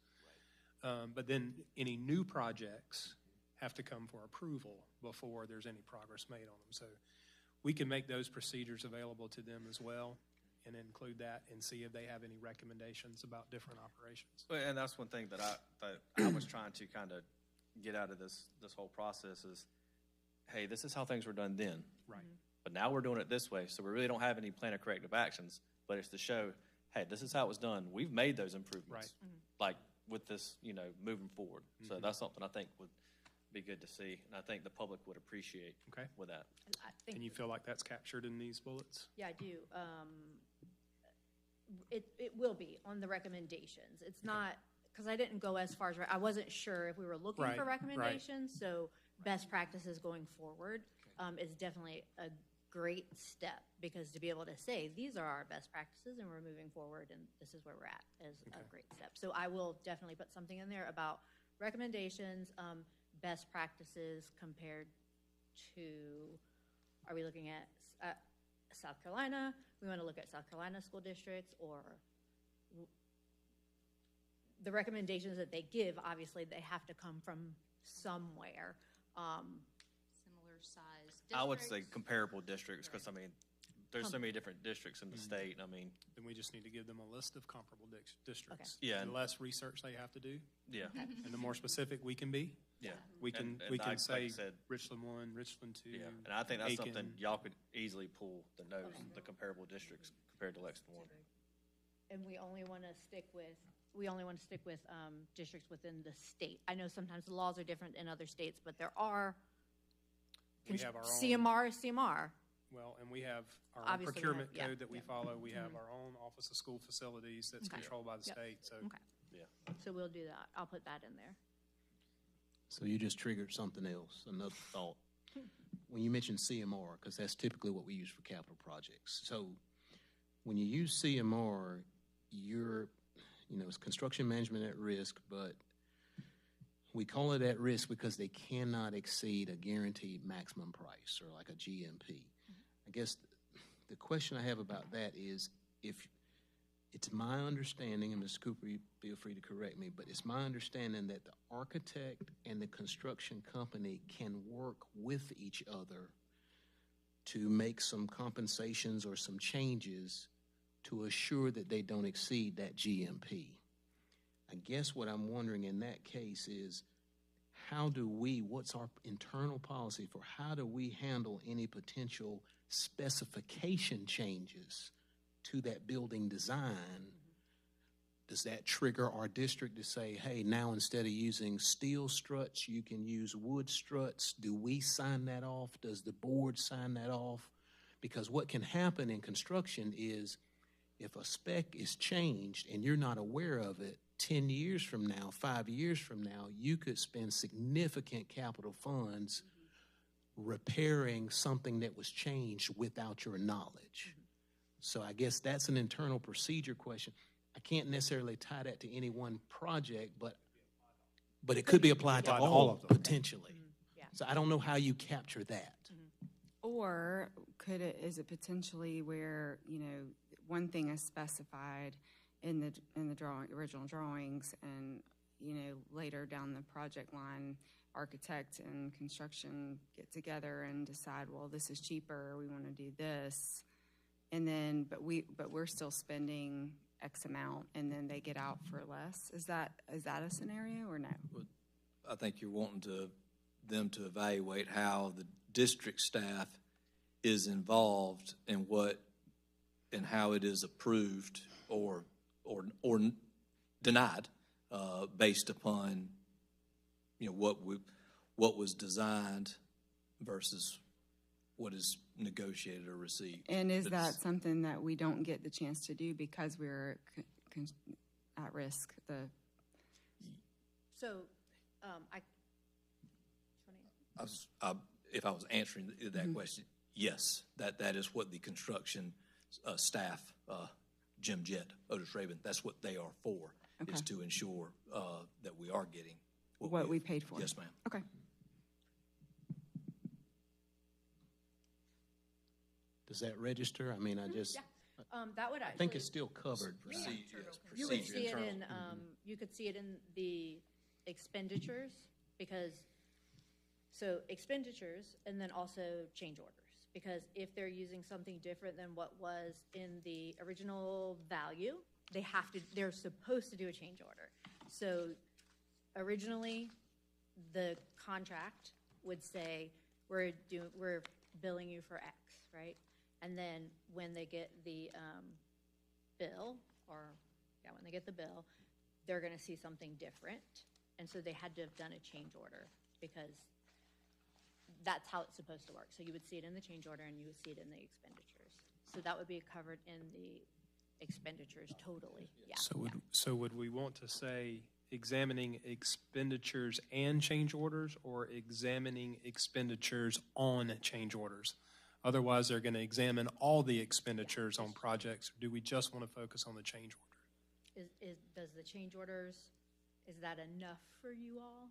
But then any new projects have to come for approval before there's any progress made on them. So we can make those procedures available to them as well and include that and see if they have any recommendations about different operations. Well, and that's one thing that I was trying to kind of get out of this whole process is, hey, this is how things were done then. Right. But now we're doing it this way, so we really don't have any plan of corrective actions, but it's to show, hey, this is how it was done. We've made those improvements. Right. Like with this, moving forward. So that's something I think would be good to see, and I think the public would appreciate Okay. with that. I think, And you feel like that's captured in these bullets? yeah, I do. It will be on the recommendations. It's not, because I didn't go as far as, I wasn't sure if we were looking Right, for right. recommendations, so best practices going forward is definitely a great step, because to be able to say, these are our best practices and we're moving forward and this is where we're at is a great step. So I will definitely put something in there about recommendations, best practices compared to, are we looking at South Carolina? We want to look at South Carolina school districts, or the recommendations that they give, obviously they have to come from somewhere. Similar size districts? I would say comparable districts, because, there's so many different districts in the state, Then we just need to give them a list of comparable districts. Yeah, The and- less research they have to do, yeah, and the more specific we can be, yeah. we can like I say said, Richland 1, Richland 2. yeah, and I think that's Aiken. something y'all could easily pull the nose, the comparable districts compared to Lexington one. And we only want to stick with districts within the state. I know sometimes the laws are different in other states, but there are We have our own. CMR is CMR. Well, and we have our own Obviously, we have- procurement yeah, code that we yeah. follow. We have our own Office of School Facilities that's Okay. controlled by the Yep. state, so. Okay. Yeah. So we'll do that. I'll put that in there. So you just triggered something else, another thought. When you mentioned CMR, because that's typically what we use for capital projects. So when you use CMR, it's construction management at risk, but we call it at risk because they cannot exceed a guaranteed maximum price, or like a GMP. I guess the question I have about that is, if it's my understanding, and Mr. Cooper, you feel free to correct me, but it's my understanding that the architect and the construction company can work with each other to make some compensations or some changes to assure that they don't exceed that GMP. I guess what I'm wondering in that case is, what's our internal policy for how do we handle any potential specification changes to that building design? Does that trigger our district to say, hey, now instead of using steel struts, you can use wood struts? Do we sign that off? Does the board sign that off? Because what can happen in construction is, if a spec is changed and you're not aware of it, 10 years from now, 5 years from now, you could spend significant capital funds repairing something that was changed without your knowledge. So I guess that's an internal procedure question. I can't necessarily tie that to any one project, but it could be applied to all of them, potentially. Yeah. So I don't know how you capture that. Or is it potentially where, one thing is specified in the original drawings, and, later down the project line, architect and construction get together and decide, well, this is cheaper, we want to do this. And then, but we're still spending X amount, and then they get out for less. Is that a scenario or no? I think you're wanting them to evaluate how the district staff is involved in and how it is approved or denied based upon what was designed versus what is negotiated or received. And is that something that we don't get the chance to do because we're at risk? If I was answering that question, yes, that is what the construction staff, Jim Jett, Otis Raven, that's what they are for, is to ensure that we are getting what we paid for. Yes, ma'am. Okay. Does that register? I mean, that would actually. I think it's still covered. You would see it in, you could see it in the expenditures, because, so expenditures and then also change orders. Because if they're using something different than what was in the original value, they're supposed to do a change order. So originally, the contract would say, we're billing you for X, right? And then when they get the bill, when they get the bill, they're going to see something different. And so they had to have done a change order, because that's how it's supposed to work. So you would see it in the change order, and you would see it in the expenditures. So that would be covered in the expenditures totally. Yeah. So would we want to say examining expenditures and change orders, or examining expenditures on change orders? Otherwise, they're going to examine all the expenditures on projects. Or do we just want to focus on the change order? Does the change orders, is that enough for you all?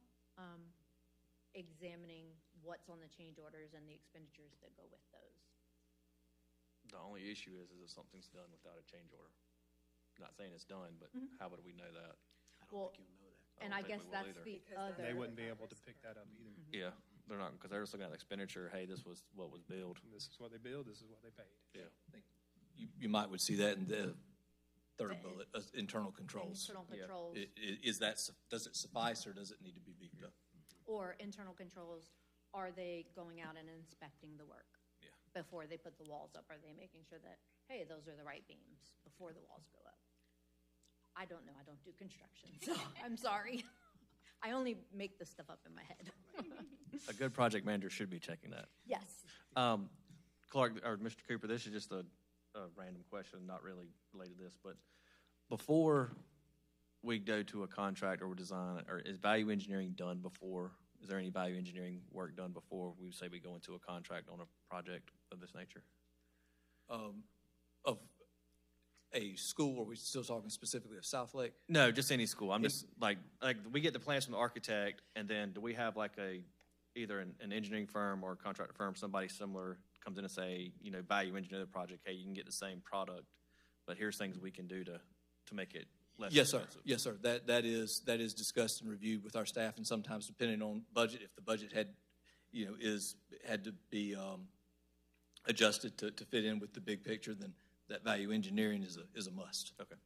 Examining what's on the change orders and the expenditures that go with those. The only issue is if something's done without a change order. Not saying it's done, but how would we know that? I don't think you'll know that. And I guess that's the other. They wouldn't be able to pick that up either. Yeah, they're not, because they're just looking at the expenditure. Hey, this was what was billed. This is what they billed, this is what they paid. Yeah. I think you might would see that in the third bullet, internal controls. Internal controls. Does it suffice, or does it need to be beefed up? Or internal controls, are they going out and inspecting the work? Yeah. Before they put the walls up? Are they making sure that, hey, those are the right beams before the walls go up? I don't know. I don't do construction, so I'm sorry. I only make this stuff up in my head. A good project manager should be checking that. Yes. Clark, or Mr. Cooper, this is just a random question, not really related to this, but before we go to a contract or design, or is value engineering done before is there any value engineering work done before we say we go into a contract on a project of this nature? Of a school, or are we still talking specifically of South Lake? No, just any school. I'm just like we get the plans from the architect, and then do we have like either an engineering firm or a contractor firm, somebody similar comes in and say, value engineer the project, hey, you can get the same product, but here's things we can do to make it less Yes, sir. expensive. Yes, sir. That is discussed and reviewed with our staff, and sometimes depending on budget, if the budget had to be adjusted to fit in with the big picture, then that value engineering is a must. Okay.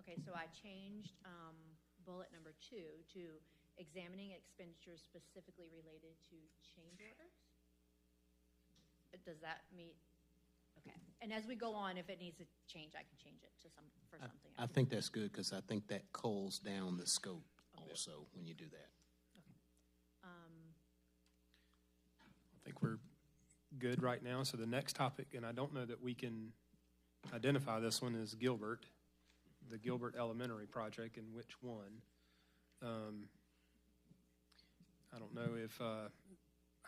Okay, so I changed bullet number 2 to examining expenditures specifically related to change orders. Does that meet? Okay. And as we go on, if it needs to change, I can change it to something I else. think that's good, because I think that culls down the scope also when you do that. I think we're good right now. So the next topic, and I don't know that we can identify this one, is Gilbert, the Gilbert Elementary project, and which one. I don't know if, I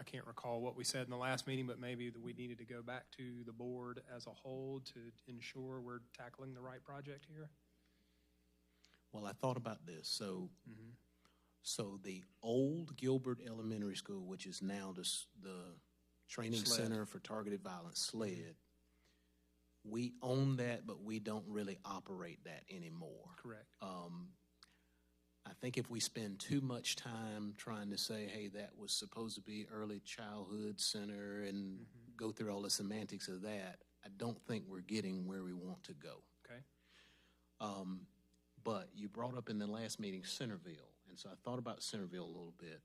can't recall what we said in the last meeting, but maybe that we needed to go back to the board as a whole to ensure we're tackling the right project here. Well, I thought about this. So the old Gilbert Elementary School, which is now the Training SLED. Center for Targeted Violence, SLED, we own that, but we don't really operate that anymore. Correct. I think if we spend too much time trying to say, hey, that was supposed to be early childhood center and go through all the semantics of that, I don't think we're getting where we want to go. Okay. But you brought up in the last meeting Centerville, and so I thought about Centerville a little bit.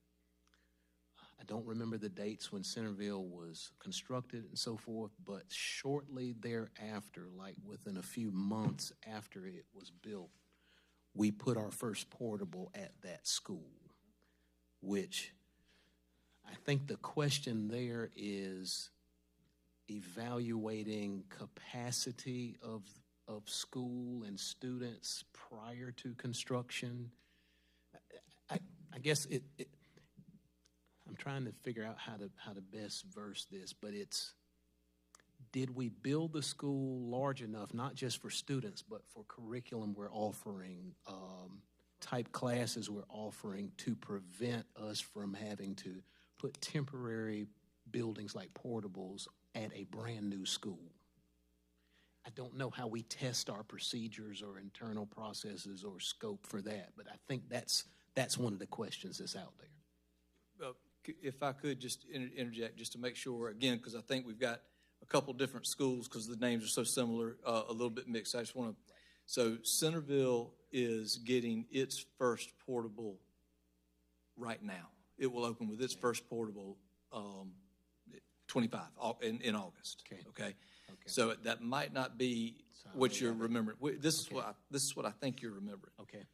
I don't remember the dates when Centerville was constructed and so forth, but shortly thereafter, like within a few months after it was built, we put our first portable at that school, which I think the question there is evaluating capacity of school and students prior to construction. I guess I'm trying to figure out how to best verse this, but did we build the school large enough, not just for students, but for curriculum we're offering, type classes we're offering, to prevent us from having to put temporary buildings like portables at a brand new school? I don't know how we test our procedures or internal processes or scope for that, but I think that's one of the questions that's out there. If I could just interject, just to make sure, again, because I think we've got a couple different schools, because the names are so similar, a little bit mixed. I just want to, so Centerville is getting its first portable right now. It will open with its first portable 25 in August. Okay. So that might not be what you're remembering. This is what I think you're remembering. Okay.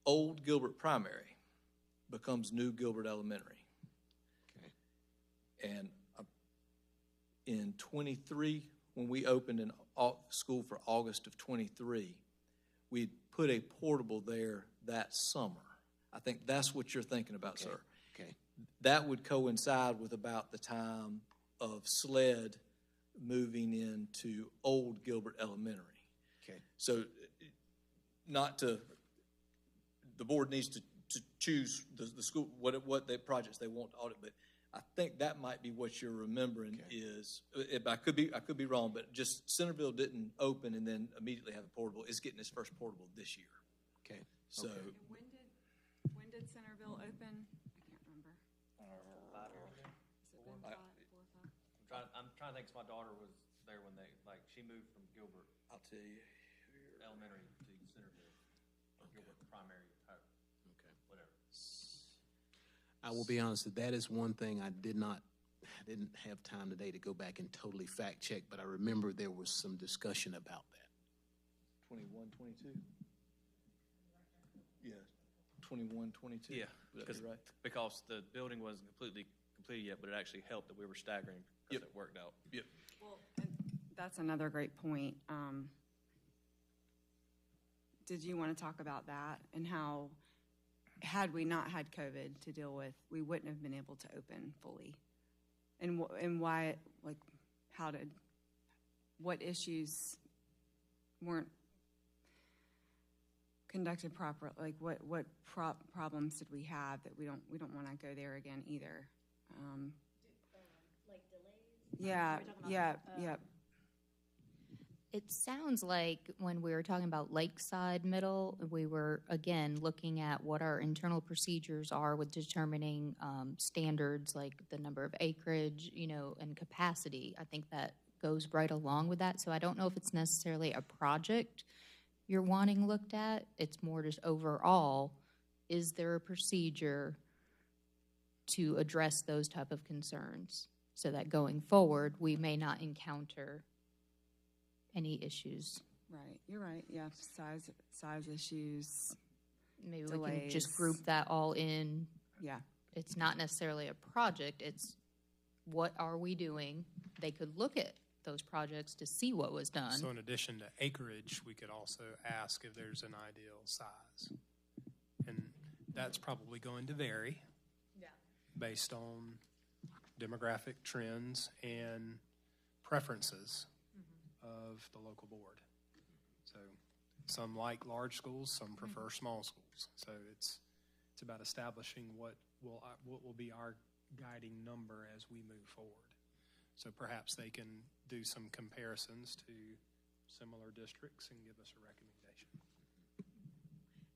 Old Gilbert Primary becomes new Gilbert Elementary. Okay. And in 23, when we opened in school for August of 23, we put a portable there that summer. I think that's what you're thinking about, sir. Okay. That would coincide with about the time of SLED moving into old Gilbert Elementary. Okay. So the board needs to choose the school, what the projects they want to audit, but I think that might be what you're remembering. Okay. I could be wrong, but just Centerville didn't open and then immediately have a portable. It's getting its first portable this year. Okay. So. Okay. When did Centerville open? I can't remember. 5 years ago. Has it been 4 or 5? I'm trying to think, 'cause my daughter was there when she moved from Gilbert I'll tell you. Elementary to Centerville, or Gilbert Primary, whatever. I will be honest, that is one thing I didn't have time today to go back and totally fact check, but I remember there was some discussion about that. 21, 22? Yeah, 21, 22. Yeah, That's right. because the building wasn't completely completed yet, but it actually helped that we were staggering because it worked out. Yep. Well, and that's another great point. did you want to talk about that and how, had we not had COVID to deal with, we wouldn't have been able to open fully? And why, like, what issues weren't conducted proper, like what problems did we have that we don't want to go there again either? Like delays? Yeah, yeah, yeah. It sounds like when we were talking about Lakeside Middle, we were, again, looking at what our internal procedures are with determining standards like the number of acreage, and capacity. I think that goes right along with that. So I don't know if it's necessarily a project you're wanting looked at. It's more just overall, is there a procedure to address those type of concerns so that going forward, we may not encounter any issues? Right, you're right, yeah, size issues, Maybe we delays. can just group that all in. yeah. It's not necessarily a project, it's what are we doing? They could look at those projects to see what was done. So in addition to acreage, we could also ask if there's an ideal size. And that's probably going to vary based on demographic trends and preferences of the local board. So some like large schools, some prefer small schools. So it's about establishing what will be our guiding number as we move forward. So perhaps they can do some comparisons to similar districts and give us a recommendation.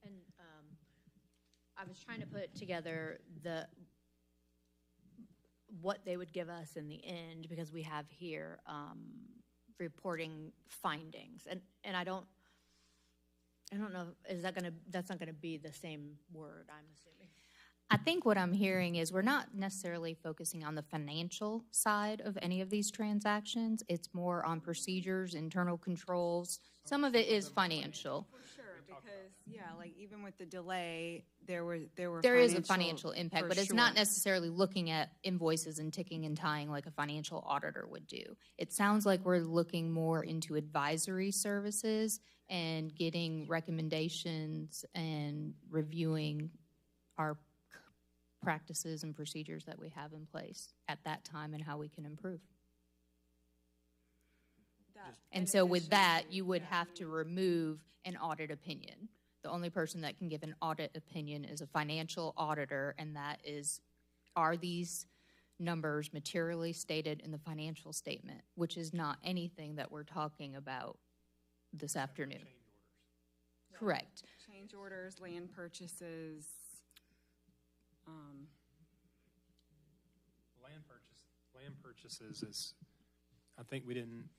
And I was trying to put together what they would give us in the end, because we have here reporting findings, and I don't know, that's not gonna be the same word, I'm assuming. I think what I'm hearing is we're not necessarily focusing on the financial side of any of these transactions. It's more on procedures, internal controls. Some of it is financial. For sure, because, yeah, like even with the delay, there were There is a financial impact, for but it's sure. not necessarily looking at invoices and ticking and tying like a financial auditor would do. It sounds like we're looking more into advisory services and getting recommendations and reviewing our practices and procedures that we have in place at that time and how we can improve. And so with that, you would have to remove an audit opinion. The only person that can give an audit opinion is a financial auditor, and that is, are these numbers materially stated in the financial statement, which is not anything that we're talking about this afternoon. Correct. Change orders, land purchases. Land purchases is, I think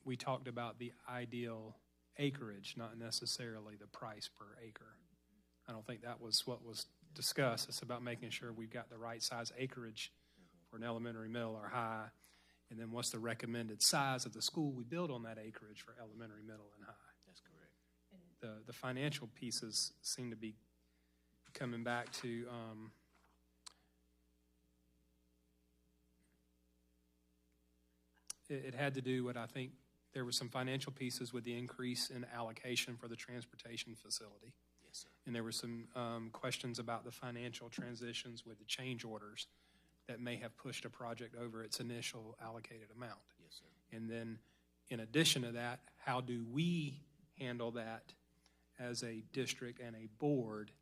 we talked about the ideal acreage, not necessarily the price per acre. I don't think that was what was discussed. It's about making sure we've got the right size acreage for an elementary, middle, or high, and then what's the recommended size of the school we build on that acreage for elementary, middle, and high. That's correct. The financial pieces seem to be coming back to it had to do with, I think, there were some financial pieces with the increase in allocation for the transportation facility. Yes, sir. And there were some questions about the financial transitions with the change orders that may have pushed a project over its initial allocated amount. Yes, sir. And then, in addition to that, how do we handle that as a district and a board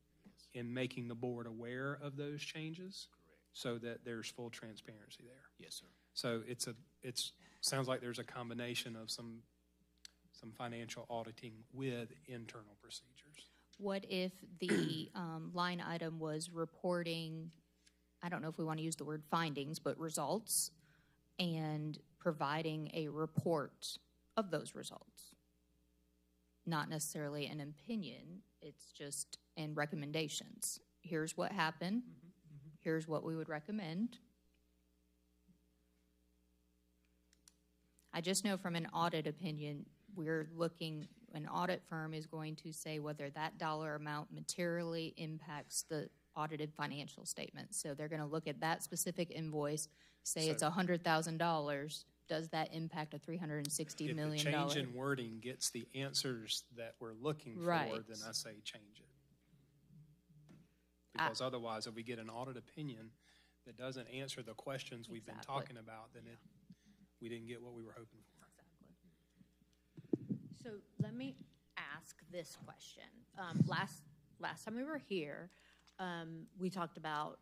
in making the board aware of those changes? Correct. So that there's full transparency there. Yes, sir. So it's sounds like there's a combination of some financial auditing with internal procedures. What if the line item was reporting, I don't know if we want to use the word findings, but results, and providing a report of those results? Not necessarily an opinion, it's just in recommendations. Here's what happened, here's what we would recommend. I just know from an audit opinion, an audit firm is going to say whether that dollar amount materially impacts the audited financial statement. So they're going to look at that specific invoice, say it's $100,000. does that impact a $360 If the million? change in wording gets the answers that we're looking for, Right. then I say change it. Because otherwise, if we get an audit opinion that doesn't answer the questions we've been Exactly. talking about, then we didn't get what we were hoping for. So let me ask this question. Last time we were here, we talked about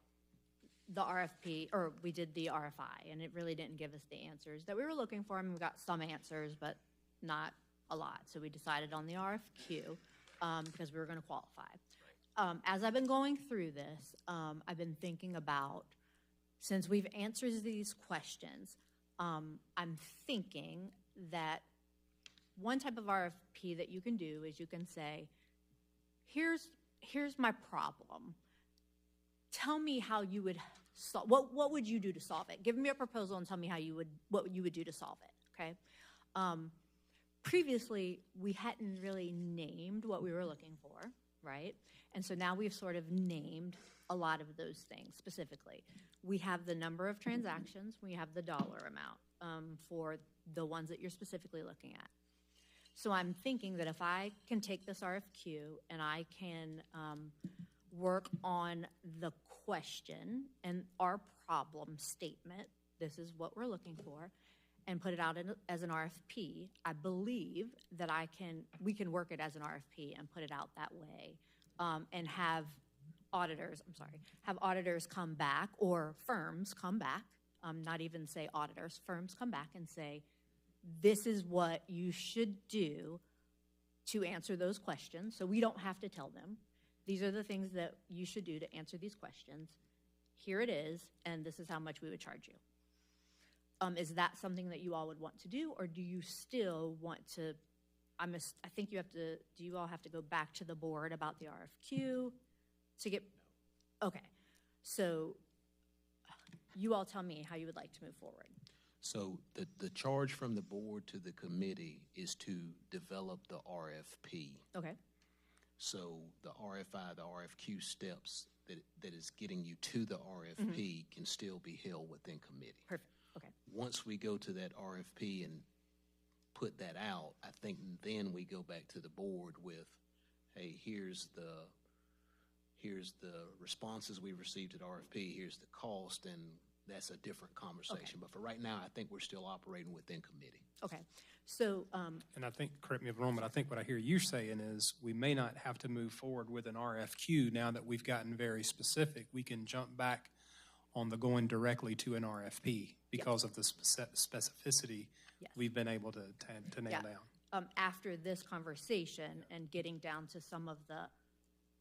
the RFP, or we did the RFI, and it really didn't give us the answers that we were looking for. I mean, we got some answers, but not a lot. So we decided on the RFQ because we were going to qualify. As I've been going through this, I've been thinking about, since we've answered these questions, I'm thinking that one type of RFP that you can do is you can say, here's my problem. Tell me how you would solve, what would you do to solve it? Give me a proposal and tell me what you would do to solve it, okay? Previously, we hadn't really named what we were looking for, right? And so now we've sort of named a lot of those things specifically. We have the number of transactions, we have the dollar amount for the ones that you're specifically looking at. So I'm thinking that if I can take this RFQ and I can work on the question and our problem statement, this is what we're looking for, and put it out as an RFP, I believe that we can work it as an RFP and put it out that way, and have auditors come back, or firms come back, not even say auditors, firms come back and say, this is what you should do to answer those questions. So we don't have to tell them. These are the things that you should do to answer these questions. Here it is, and this is how much we would charge you. Is that something that you all would want to do, or do you still want to, I think you have to, do you all have to go back to the board about the RFQ to get, okay. So you all tell me how you would like to move forward. So the charge from the board to the committee is to develop the RFP. Okay, So the RFI, the RFQ steps that is getting you to the RFP can still be held within committee. perfect, okay. Once we go to that RFP and put that out, I think then we go back to the board with, hey, here's the responses we received at RFP, here's the cost, and that's a different conversation. Okay. But for right now, I think we're still operating within committee. Okay, so, And I think, correct me if I'm wrong, but I think what I hear you saying is we may not have to move forward with an RFQ now that we've gotten very specific. We can jump back on the going directly to an RFP because of the specificity Yes. we've been able to nail Yeah. down. After this conversation and getting down to some of the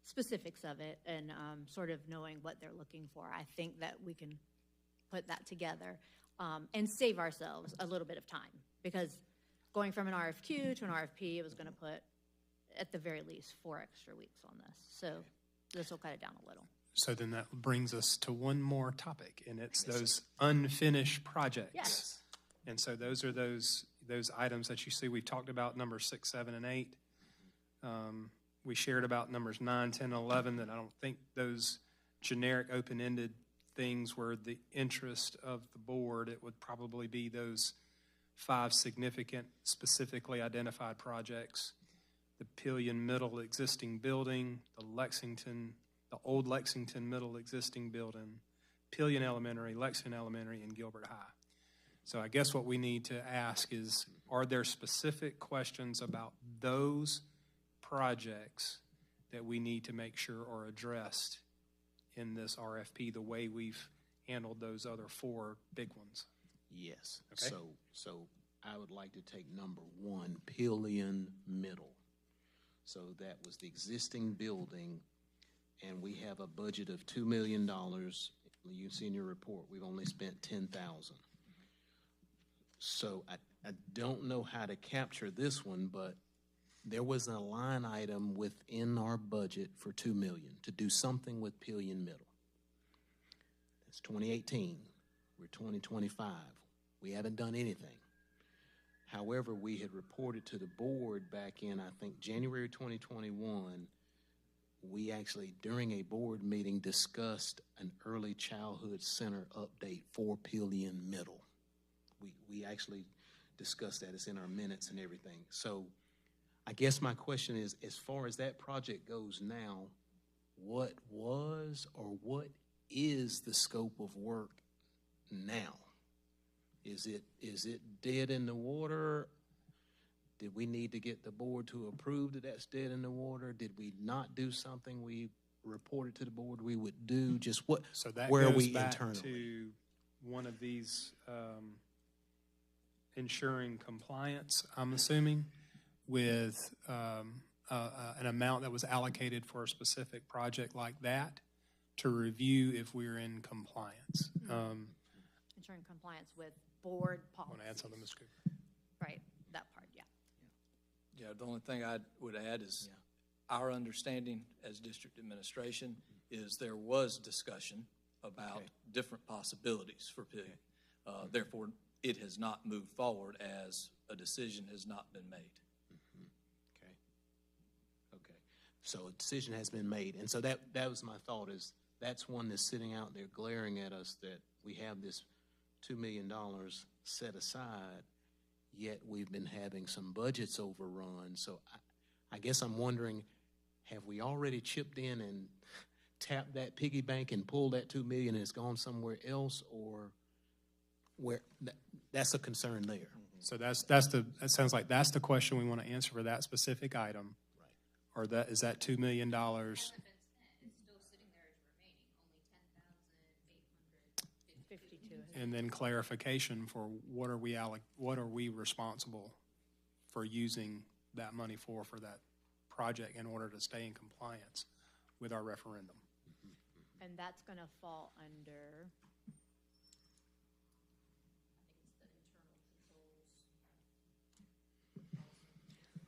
specifics of it and sort of knowing what they're looking for, I think that we can put that together and save ourselves a little bit of time, because going from an RFQ to an RFP, it was going to put, at the very least, 4 extra weeks on this. So this will cut it down a little. So then that brings us to one more topic, and it's those unfinished projects. Yes. And so those are those items that you see. We've talked about numbers 6, 7, and 8. We shared about numbers 9, 10, and 11, that I don't think those generic open-ended things were the interest of the board. It would probably be those 5 significant, specifically identified projects: the Pillion Middle existing building, the old Lexington Middle existing building, Pillion Elementary, Lexington Elementary, and Gilbert High. So I guess what we need to ask is, are there specific questions about those projects that we need to make sure are addressed in this RFP the way we've handled those other 4 big ones? Yes. Okay. So I would like to take number 1, Pillion Middle. So that was the existing building, and we have a budget of $2 million. You can see in your report, we've only spent $10,000. So I don't know how to capture this one, but there was a line item within our budget for $2 million to do something with Pillion Middle. That's 2018. We're 2025. We haven't done anything. However, we had reported to the board back in, I think, January 2021, we actually, during a board meeting, discussed an early childhood center update for Pillion Middle. We actually discussed that. It's in our minutes and everything. So I guess my question is, as far as that project goes now, what was or what is the scope of work now? Is it dead in the water? Did we need to get the board to approve that that's dead in the water? Did we not do something we reported to the board we would do? Just what, So that where are goes we back internally? to one of these ensuring compliance, I'm assuming, with an amount that was allocated for a specific project like that to review if we're in compliance. Ensuring compliance with board Want policy. to add something, Ms. Cooper? Right, that part, yeah. Yeah, the only thing I would add is our understanding as district administration is there was discussion about different possibilities for PIG. Therefore, it has not moved forward as a decision has not been made. Okay. So a decision has been made. And so that was my thought, is that's one that's sitting out there glaring at us, that we have this $2 million set aside, yet we've been having some budgets overrun. So I guess I'm wondering, have we already chipped in and tapped that piggy bank and pulled that $2 million and it's gone somewhere else, or where? That's a concern there. So that sounds like that's the question we want to answer for that specific item. Right. Or is that $2 million? It's still sitting there as remaining, only 52. And then clarification for what are we responsible for using that money for that project in order to stay in compliance with our referendum? And that's going to fall under,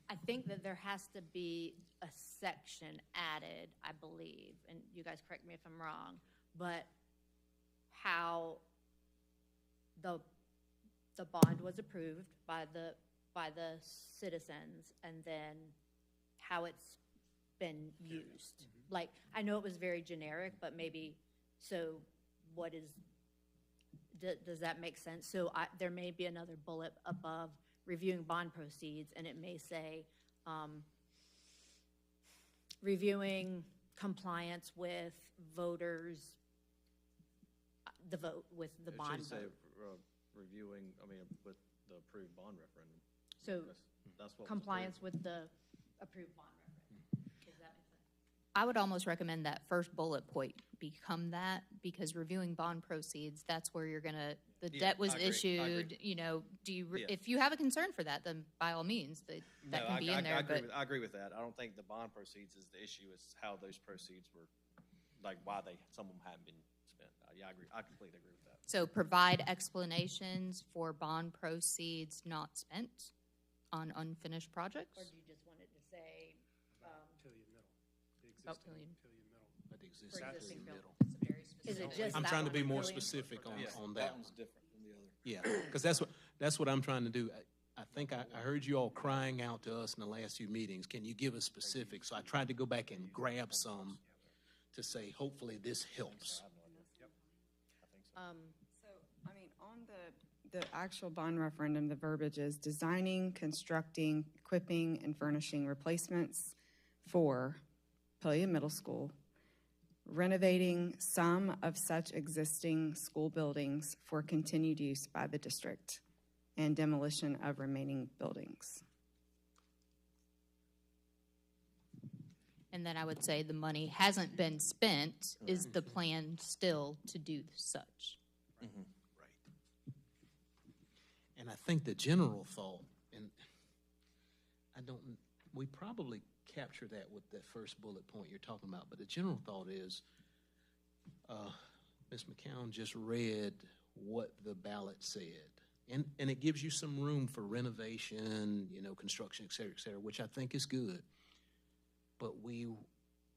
I think that there has to be a section added, I believe, and you guys correct me if I'm wrong, but how the bond was approved by the citizens, and then how it's been used. Like, I know it was very generic, but maybe, so what is, does that make sense? So there may be another bullet above reviewing bond proceeds, and it may say, reviewing compliance with voters, the vote, with the bond It should say, vote. reviewing, with the approved bond referendum. So That's what was compliance approved. with the approved bond referendum. Does that make sense? I would almost recommend that first bullet point become that, because reviewing bond proceeds, that's where you're gonna, the Yeah, debt was I agree. issued, you know, Yeah. if you have a concern for that, then by all means, that No, can be in there, but. I agree with that. I don't think the bond proceeds is the issue, it's how those proceeds were, like, why some of them hadn't been spent. Yeah, I agree. I completely agree with that. So provide explanations for bond proceeds not spent on unfinished projects? Or do you just want it to say, Affiliate middle. The Oh, existing affiliate. affiliate middle. But the existing For existing middle. is it just I'm that trying to one, be more affiliate? specific on Yeah, that that one. one's different than the other. Yeah, because that's what I'm trying to do. I think I heard you all crying out to us in the last few meetings, can you give us specifics? So I tried to go back and grab some to say, hopefully this helps. So, on the actual bond referendum, the verbiage is designing, constructing, equipping, and furnishing replacements for Pillion Middle School, renovating some of such existing school buildings for continued use by the district, and demolition of remaining buildings. And then I would say the money hasn't been spent, is the plan still to do such? Right. And I think the general thought, and we probably capture that with that first bullet point you're talking about, but the general thought is, Ms. McCown just read what the ballot said. And it gives you some room for renovation, construction, et cetera, which I think is good. But we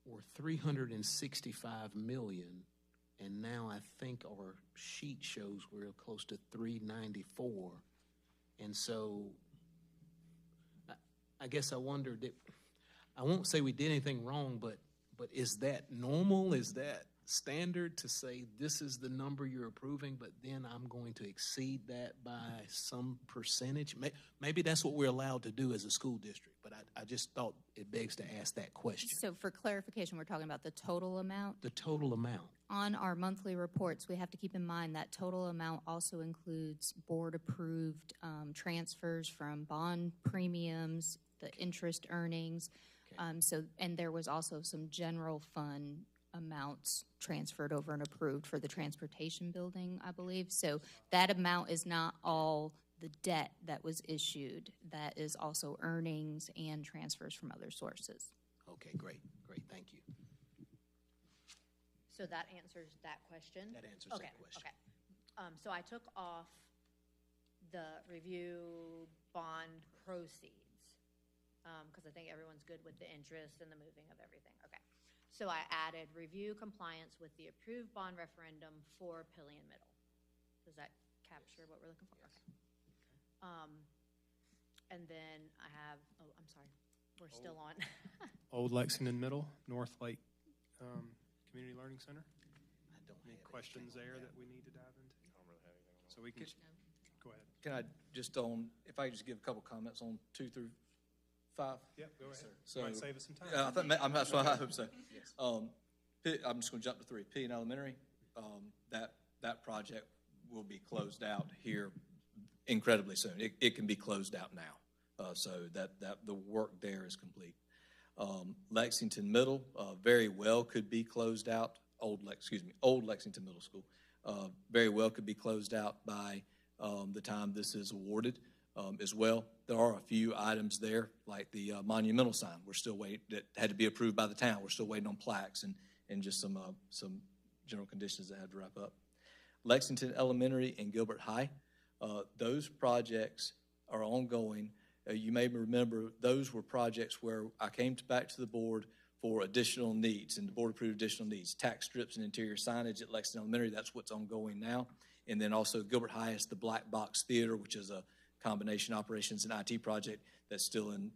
were 365 million, and now I think our sheet shows we're close to 394. And so I guess I wondered, I won't say we did anything wrong, but is that normal? Is that standard to say this is the number you're approving, but then I'm going to exceed that by some percentage? Maybe that's what we're allowed to do as a school district, but I just thought it begs to ask that question. So for clarification, we're talking about the total amount. The total amount. On our monthly reports, we have to keep in mind that total amount also includes board-approved transfers from bond premiums, the interest earnings. And there was also some general fund amounts transferred over and approved for the transportation building, I believe. So that amount is not all the debt that was issued. That is also earnings and transfers from other sources. Okay, great, thank you. So that answers that question? That answers Okay, that question. okay. So I took off the review bond proceeds, because I think everyone's good with the interest and the moving of everything. Okay. So I added review compliance with the approved bond referendum for Pillion Middle. Does that capture what we're looking for? Yes. Okay. And then I have, oh, I'm sorry, we're still on. Old Lexington Middle, North Lake Community Learning Center. I don't Any have questions anything there on that we need to dive into? I don't really have anything on that. So we can, go ahead. Can I just if I just give a couple comments on 2 through 5? Yep, go ahead. So- Might save us some time. Yeah, that's what I hope so. I'm just going to jump to 3. P and Elementary, that project will be closed out here incredibly soon. It can be closed out now, so that the work there is complete. Lexington Middle very well could be closed out. Old Lexington Middle School very well could be closed out by the time this is awarded. As well, there are a few items there, like the monumental sign. We're still waiting, that had to be approved by the town. We're still waiting on plaques and just some general conditions that had to wrap up. Lexington Elementary and Gilbert High, those projects are ongoing. You may remember those were projects where I came back to the board for additional needs, and the board approved additional needs, tack strips and interior signage at Lexington Elementary. That's what's ongoing now. And then also Gilbert High is the Black Box Theater, which is a combination operations and IT project that's still in,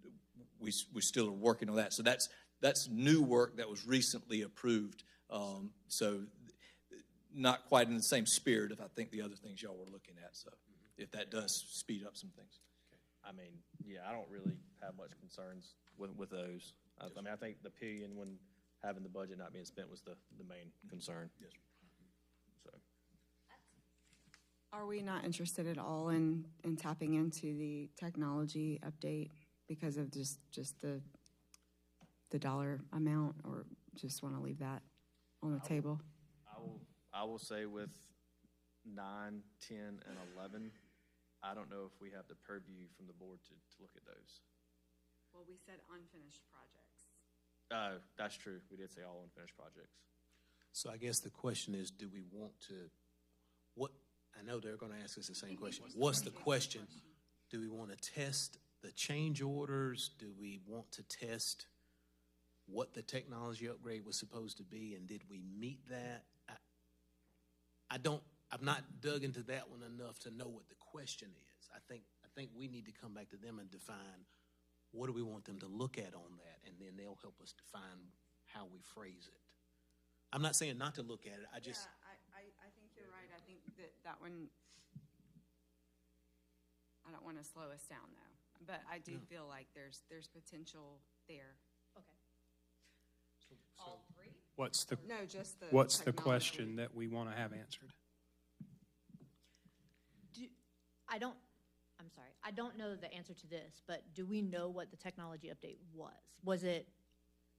we still are working on that. So that's new work that was recently approved. So not quite in the same spirit of I think the other things y'all were looking at. So if that does speed up some things. I mean, yeah, I don't really have much concerns with those. I mean, I think the Pillion, when having the budget not being spent was the main concern. Yes. So. Are we not interested at all in tapping into the technology update because of just the dollar amount, or just want to leave that on the table? I will say with 9, 10, and 11, I don't know if we have the purview from the board to look at those. Well, we said unfinished projects. Oh, that's true. We did say all unfinished projects. So I guess the question is, do we want to, I know they're going to ask us the same question. What's the question? Do we want to test the change orders? Do we want to test what the technology upgrade was supposed to be, and did we meet that? I've not dug into that one enough to know what the question is. I think we need to come back to them and define what do we want them to look at on that, and then they'll help us define how we phrase it. I'm not saying not to look at it. I just. Yeah, I think you're right. I think that one, I don't want to slow us down though, but I do feel like there's potential there. Okay. All three? What's the No, just the What's the technology. question that we want to have answered? I'm sorry, I don't know the answer to this, but do we know what the technology update was? Was it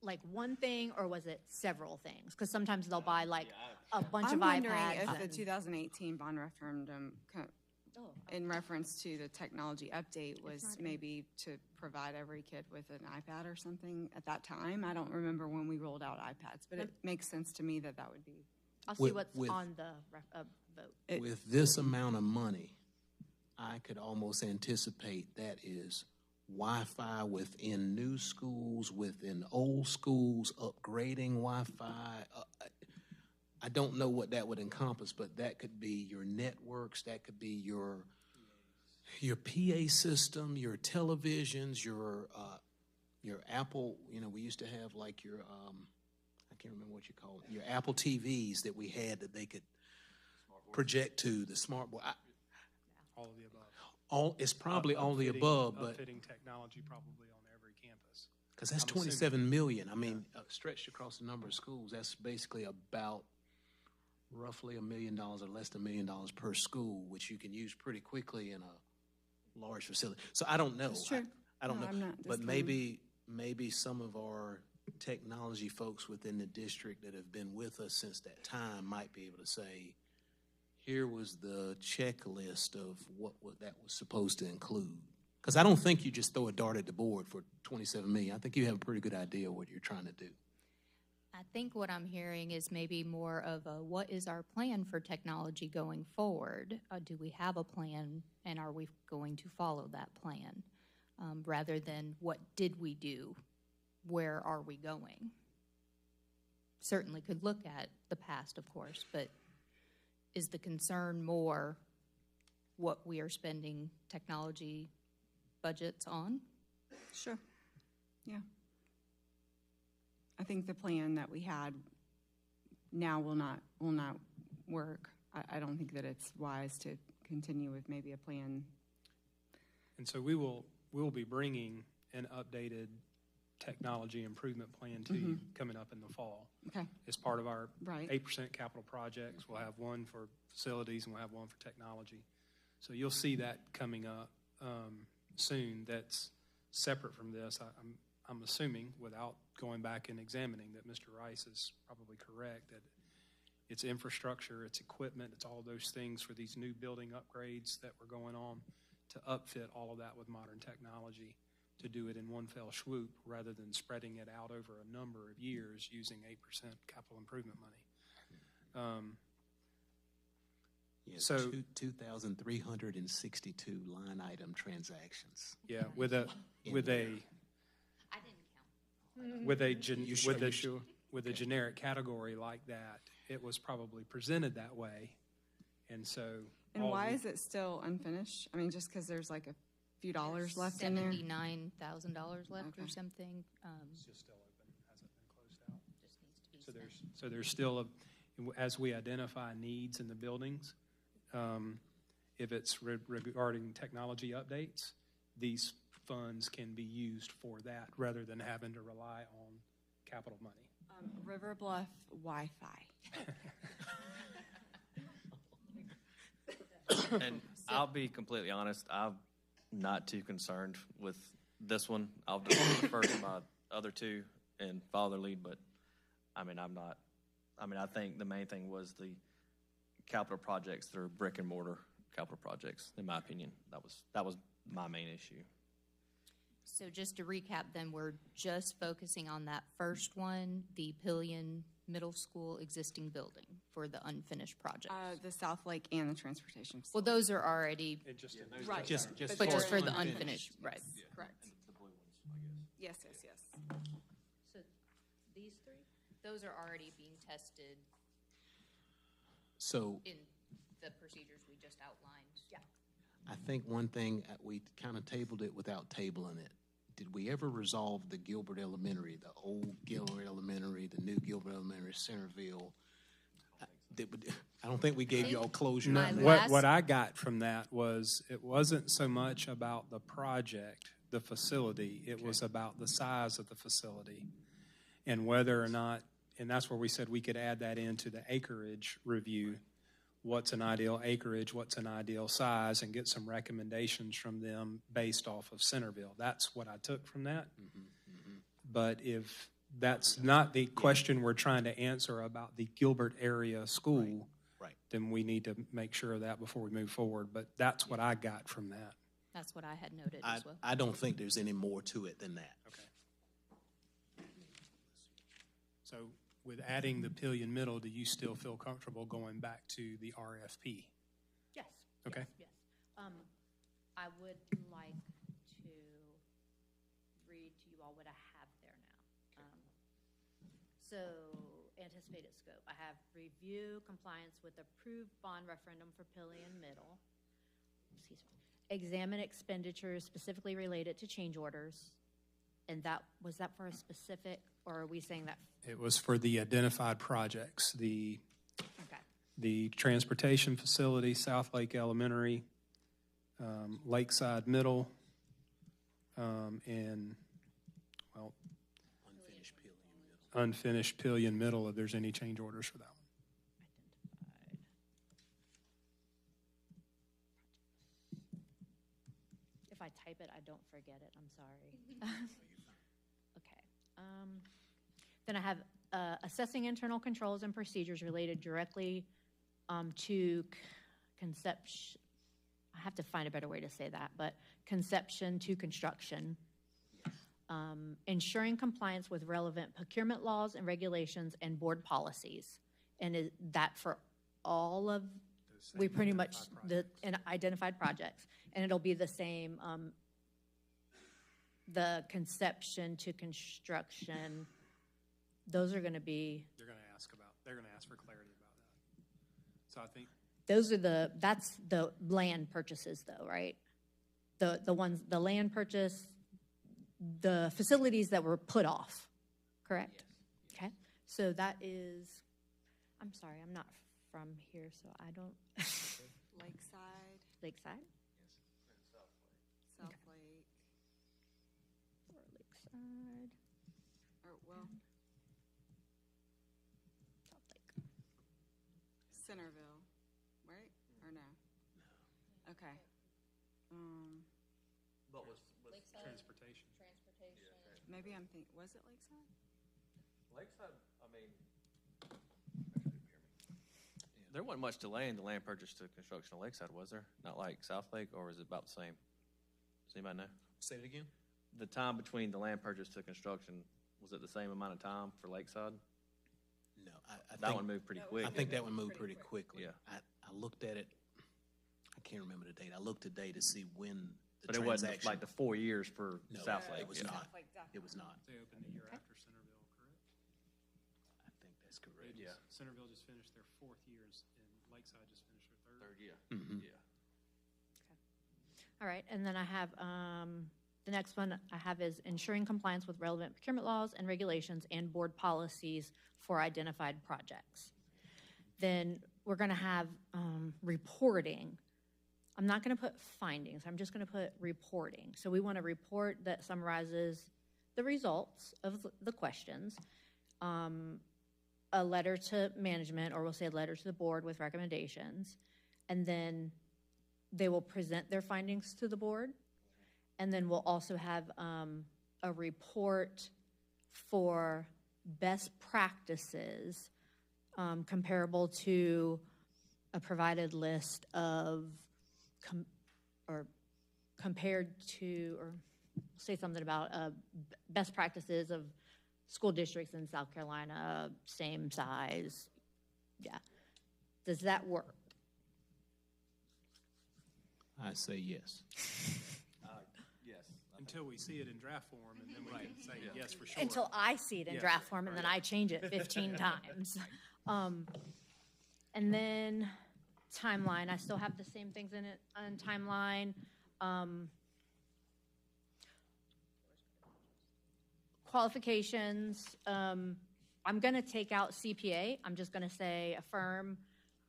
like one thing, or was it several things? Because sometimes they'll buy like a bunch I'm of wondering iPads. if the and- 2018 bond referendum Oh, in reference to the technology update was not in- maybe to provide every kid with an iPad or something at that time. I don't remember when we rolled out iPads, but it makes sense to me that would be. I'll see With- what's on the vote. With this amount of money, I could almost anticipate that is Wi-Fi within new schools, within old schools, upgrading Wi-Fi. I don't know what that would encompass, but that could be your networks, that could be your PA system, your televisions, your Apple. We used to have like your I can't remember what you call it, your Apple TVs that we had that they could project to, the smart board. All of the above. It's probably all the Upfitting- above, but, Upfitting technology probably on every campus. because that's I'm assuming. 27 million. I mean, stretched across the number of schools, that's basically about roughly $1 million or less than $1 million per school, which you can use pretty quickly in a large facility. So I don't know. That's true. I don't No, know. I'm not But discounting. maybe some of our technology folks within the district that have been with us since that time might be able to say, here was the checklist of what that was supposed to include. Because I don't think you just throw a dart at the board for 27 million. I think you have a pretty good idea of what you're trying to do. I think what I'm hearing is maybe more of a, what is our plan for technology going forward? Do we have a plan, and are we going to follow that plan? Rather than what did we do? Where are we going? Certainly could look at the past, of course, but is the concern more what we are spending technology budgets on? Sure, yeah. I think the plan that we had now will not work. I don't think that it's wise to continue with maybe a plan. And so we'll be bringing an updated technology improvement plan to you coming up in the fall. Okay, As part of our Right. 8% capital projects, we'll have one for facilities and we'll have one for technology. So you'll see that coming up soon. That's separate from this. I'm assuming, without going back and examining, that Mr. Rice is probably correct, that it's infrastructure, it's equipment, it's all those things for these new building upgrades that were going on, to upfit all of that with modern technology, to do it in one fell swoop rather than spreading it out over a number of years using 8% capital improvement money. Yeah, So- 2,362 line item transactions. Yeah, with a I didn't count. with a generic category like that, it was probably presented that way, and so. and all why we- is it still unfinished? I mean, just because there's like a few dollars left in there? $79,000 left or Okay. something. It's just still open, hasn't been closed out. Just needs to be So spent. there's still as we identify needs in the buildings, if it's regarding technology updates, these funds can be used for that rather than having to rely on capital money. River Bluff Wi-Fi. And I'll be completely honest, I'm not too concerned with this one. I'll defer to my other two and follow their lead, but, I mean, I think the main thing was the capital projects that are brick and mortar capital projects, in my opinion. That was my main issue. So just to recap, then, we're just focusing on that first one, the Pillion Middle School existing building for the unfinished project. The South Lake and the transportation Well, facility. those are already, It just, Right. Just but just for for the unfinished. unfinished, right? Correct. Yes, yes, yes. So these three? Those are already being tested So in the procedures we just outlined. Yeah. I think one thing, we kind of tabled it without tabling it. Did we ever resolve the Gilbert Elementary, the old Gilbert Elementary, the new Gilbert Elementary, Centerville? I don't think we gave you all closure My on that. last- what I got from that was, it wasn't so much about the project, the facility, it was about the size of the facility. And whether or not, and that's where we said we could add that into the acreage review. What's an ideal acreage, what's an ideal size, and get some recommendations from them based off of Centerville. That's what I took from that. But if that's not the question we're trying to answer about the Gilbert area school, Right. then we need to make sure of that before we move forward. But that's what I got from that. That's what I had noted I, as well. I don't think there's any more to it than that. Okay. So with adding the Pillion Middle, do you still feel comfortable going back to the RFP? Yes. Okay. Yes. I would like to read to you all what I have there now. So, anticipated scope. I have review compliance with approved bond referendum for Pillion Middle. Excuse me. Examine expenditures specifically related to change orders. And that was that for a specific, or are we saying that? It was for the identified projects, the Okay. transportation facility, South Lake Elementary, Lakeside Middle, and, well, unfinished Pillion Middle, if there's any change orders for that one. If I type it, I don't forget it, I'm sorry. Okay. Then I have assessing internal controls and procedures related directly to conception. I have to find a better way to say that, but conception to construction. Ensuring compliance with relevant procurement laws and regulations and board policies. And is that for all of, we pretty much, the identified projects. And it'll be the same, the conception to construction, those are gonna be, They're going to ask for clarity about that. So I think, those are that's the land purchases though, right? The ones, the land purchase, the facilities that were put off, correct? Okay, so that is, I'm sorry, I'm not from here, so I don't. Lakeside, Lakeside? South Lake, Or Lakeside, or, well, South Lake. Centerville, right? Or no? No. Okay. transportation. Maybe I'm thinking, was it Lakeside? Lakeside, I mean, there wasn't much delay in the land purchase to construction of Lakeside, was there? Not like South Lake, or is it about the same? Does anybody know? Say it again? The time between the land purchase to construction, was it the same amount of time for Lakeside? No, I That think, one moved pretty quick. I think that one moved pretty quickly. Yeah. I looked at it, I can't remember the date. I looked today to see when the But it wasn't transaction. like the 4 years for No, South it Lake. was yeah. not. South Lake, It was not. They opened the year after Centerville, correct? I think that's correct. Yeah. Centerville just finished their 4th years, and Lakeside just finished their 3rd. Third, yeah. Mhm. Yeah. All right, and then I have, the next one I have is ensuring compliance with relevant procurement laws and regulations and board policies for identified projects. Then we're gonna have, reporting. I'm not gonna put findings, I'm just gonna put reporting. So we want a report that summarizes the results of the questions, a letter to management, or we'll say a letter to the board with recommendations, and then they will present their findings to the board. And then we'll also have a report for best practices comparable to a provided list of, compared to, or say something about best practices of school districts in South Carolina, same size. Yeah. Does that work? I say yes. Yes. Until we see it in draft form, and then we can say yes for sure. Until I see it in Yeah, draft form, and then I change it 15 times. And then timeline, I still have the same things in it on timeline. Qualifications, I'm gonna take out CPA, I'm just gonna say affirm.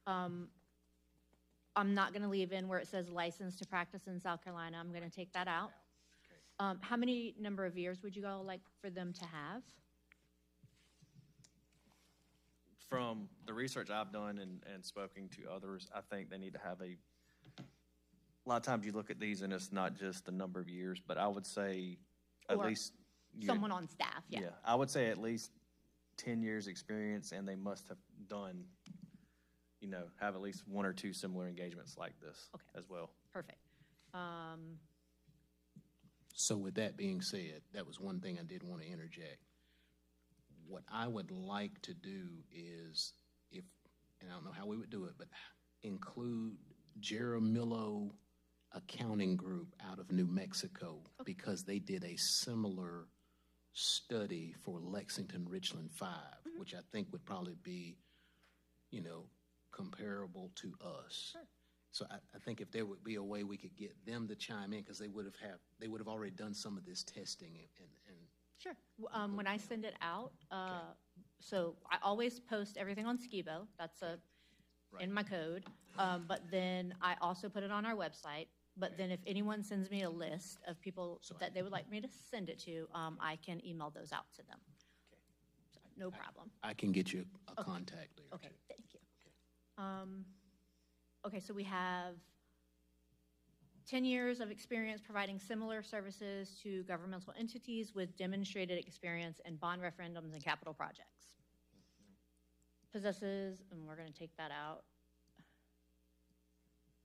I'm not gonna leave in where it says license to practice in South Carolina, I'm gonna take that out. How many number of years would you go like for them to have? From the research I've done and spoken to others, I think they need to have a lot of times you look at these and it's not just the number of years, but I would say at Or least. Someone on staff, yeah. I would say at least 10 years experience, and they must have done, have at least 1 or 2 similar engagements like this Okay. as well. Perfect. So with that being said, that was one thing I did want to interject. What I would like to do is, and I don't know how we would do it, but include Jaramillo Accounting Group out of New Mexico, because they did a similar study for Lexington Richland 5, which I think would probably be, comparable to us. Sure. So I think if there would be a way we could get them to chime in, because they would have already done some of this testing and Sure. When I send it out, so I always post everything on Skibo. That's in my code. But then I also put it on our website. But then if anyone sends me a list of people that they would like me to send it to, I can email those out to them. So, no problem. I can get you a contact there. Okay, too. thank you. Okay, so we have 10 years of experience providing similar services to governmental entities with demonstrated experience in bond referendums and capital projects. Possesses, and we're going to take that out,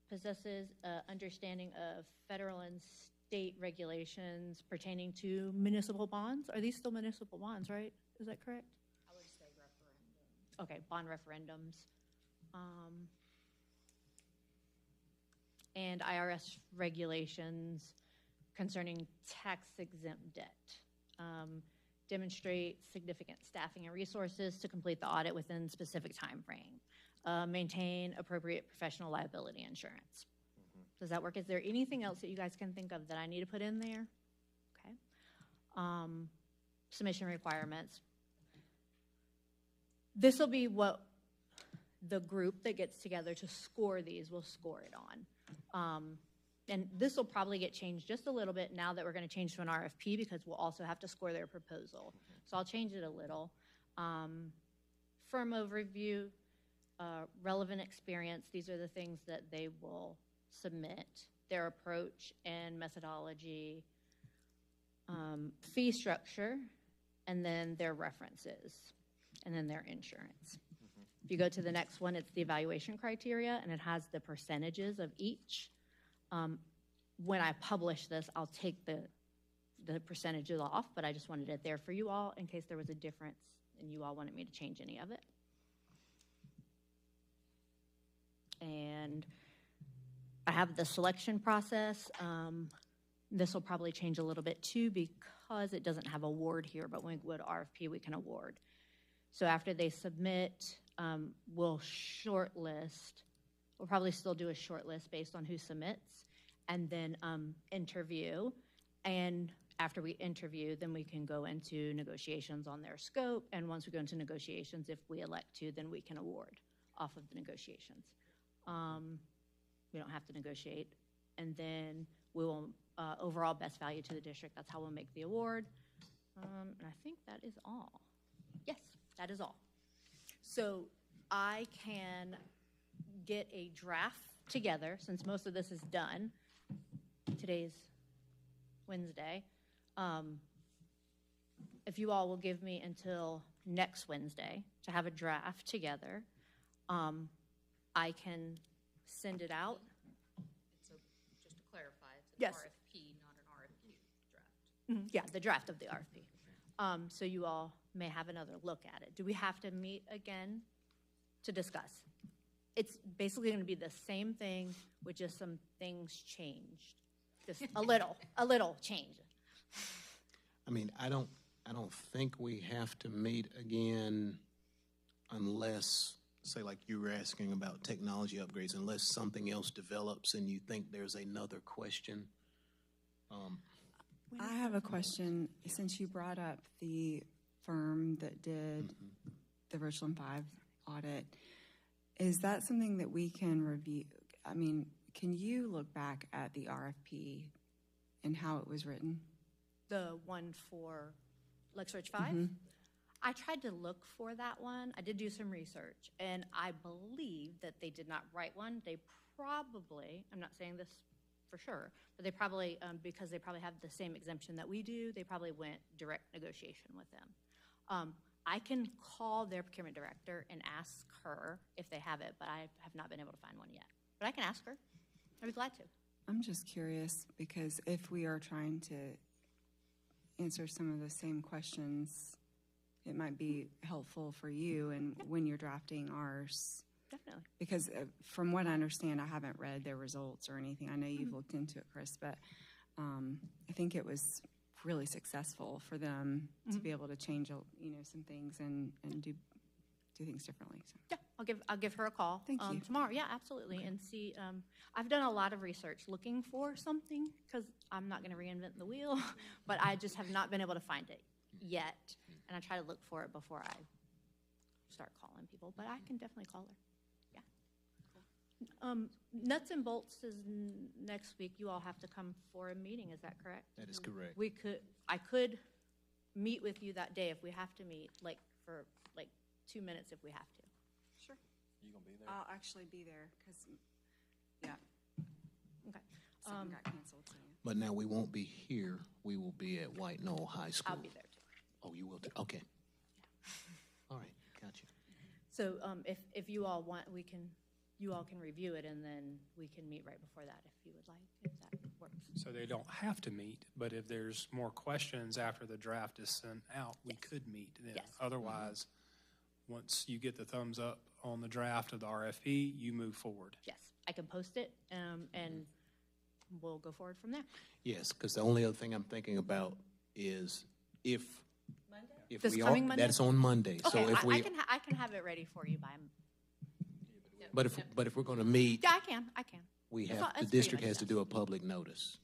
possesses understanding of federal and state regulations pertaining to municipal bonds. Are these still municipal bonds, right? Is that correct? I would say referendum. Okay, bond referendums. And IRS regulations concerning tax-exempt debt. Demonstrate significant staffing and resources to complete the audit within specific time frame. Maintain appropriate professional liability insurance. Does that work? Is there anything else that you guys can think of that I need to put in there? Okay. Submission requirements. This will be what the group that gets together to score these will score it on. And this will probably get changed just a little bit now that we're going to change to an RFP because we'll also have to score their proposal. So I'll change it a little. Firm overview, relevant experience, these are the things that they will submit. Their approach and methodology, fee structure, and then their references, and then their insurance. If you go to the next one, it's the evaluation criteria, and it has the percentages of each. When I publish this, I'll take the percentages off, but I just wanted it there for you all in case there was a difference and you all wanted me to change any of it. And I have the selection process. This will probably change a little bit too because it doesn't have award here, but when we go to RFP, we can award. So after they submit, we'll shortlist. We'll probably still do a short list based on who submits, and then interview. And after we interview, then we can go into negotiations on their scope. And once we go into negotiations, if we elect to, then we can award off of the negotiations. We don't have to negotiate. And then we will, overall best value to the district, that's how we'll make the award. And I think that is all. Yes, that is all. So I can get a draft together, since most of this is done. Today's Wednesday. If you all will give me until next Wednesday to have a draft together, I can send it out. So just to clarify, it's an Yes. RFP, not an RFQ draft. Yeah, the draft of the RFP. So you all may have another look at it. Do we have to meet again to discuss? It's basically going to be the same thing with just some things changed. Just a little change. I mean, I don't think we have to meet again unless, say, like you were asking about technology upgrades, unless something else develops and you think there's another question. I have a question, since you brought up the firm that did the Richland 5 audit. Is that something that we can review? I mean, can you look back at the RFP and how it was written? The one for Lexridge 5? I tried to look for that one. I did do some research, and I believe that they did not write one. They probably, I'm not saying this for sure, but they probably, because they probably have the same exemption that we do, they probably went direct negotiation with them. I can call their procurement director and ask her if they have it, but I have not been able to find one yet. But I can ask her. I'd be glad to. I'm just curious, because if we are trying to answer some of the same questions, it might be helpful for you and when you're drafting ours. Definitely. Because from what I understand, I haven't read their results or anything. I know you've looked into it, Chris, but I think it was really successful for them to be able to change, some things and do things differently. So. Yeah, I'll give her a call. Thank you. Tomorrow. Yeah, absolutely, and see. I've done a lot of research looking for something because I'm not going to reinvent the wheel, but I just have not been able to find it. yet, and I try to look for it before I start calling people, but I can definitely call her. Yeah. Nuts and bolts is next week. You all have to come for a meeting, is that correct? That is correct. I could meet with you that day if we have to meet, like, for, like, 2 minutes if we have to. Sure. You gonna be there? I'll actually be there, because, yeah, Okay. something got canceled, so, yeah. But now we won't be here. We will be at White Knoll High School. I'll be there too. Oh, you will, okay. All right, got you. So if you all want, you all can review it, and then we can meet right before that if you would like, if that works. So they don't have to meet, but if there's more questions after the draft is sent out, we could meet then. Yes. Otherwise, once you get the thumbs up on the draft of the RFP, you move forward. Yes, I can post it, and we'll go forward from there. Yes, because the only other thing I'm thinking about is if This we are, coming Monday? that's on Monday. So Okay, if we, I can have it ready for you by, but if we're going to meet, yeah, I can. we It's have, not- the it's pretty district much has to done. do a public notice.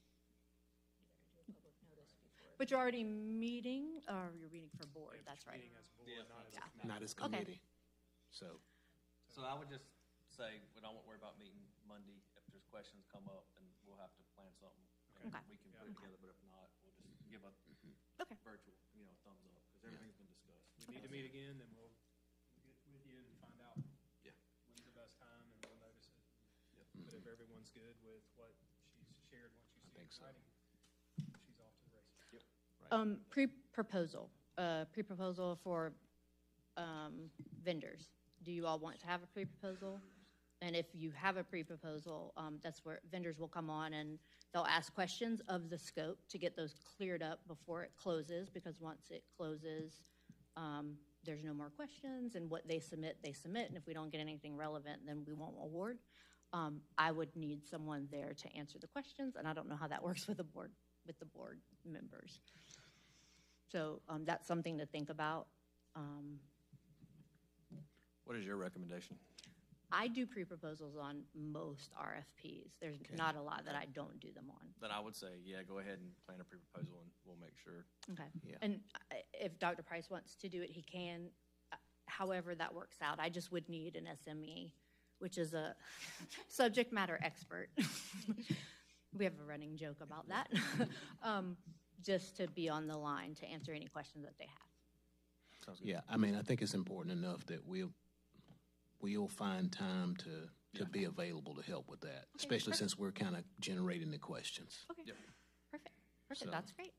But you're already meeting, or you're meeting for board, that's right. Meeting as a board, not as a Yeah. committee. Not as Okay. committee. So, So I would just say, we don't worry about meeting Monday. If there's questions come up, then we'll have to plan something. and Okay. We can put it together, but if not, we'll just give a Okay. virtual, thumbs up, because everything's been discussed. We need to meet again, then we'll get with you and find out Yeah. when's the best time, and we'll notice it. But if everyone's good with what she's shared, what you see think in so. writing, she's off to the races. Pre-proposal for vendors. Do you all want to have a pre-proposal? And if you have a pre-proposal, that's where vendors will come on and they'll ask questions of the scope to get those cleared up before it closes, because once it closes, there's no more questions, and what they submit, and if we don't get anything relevant, then we won't award. I would need someone there to answer the questions, and I don't know how that works with the board members. So that's something to think about. What is your recommendation? I do pre-proposals on most RFPs. There's not a lot that I don't do them on. Then I would say, yeah, go ahead and plan a pre-proposal, and we'll make sure. Okay. Yeah. And if Dr. Price wants to do it, he can. However that works out, I just would need an SME, which is a subject matter expert. We have a running joke about that. Just to be on the line to answer any questions that they have. Sounds good. yeah, I mean, I think it's important enough that we'll find time to be available to help with that, especially perfect. since we're kind of generating the questions. Okay. Yep. Perfect. So- That's great.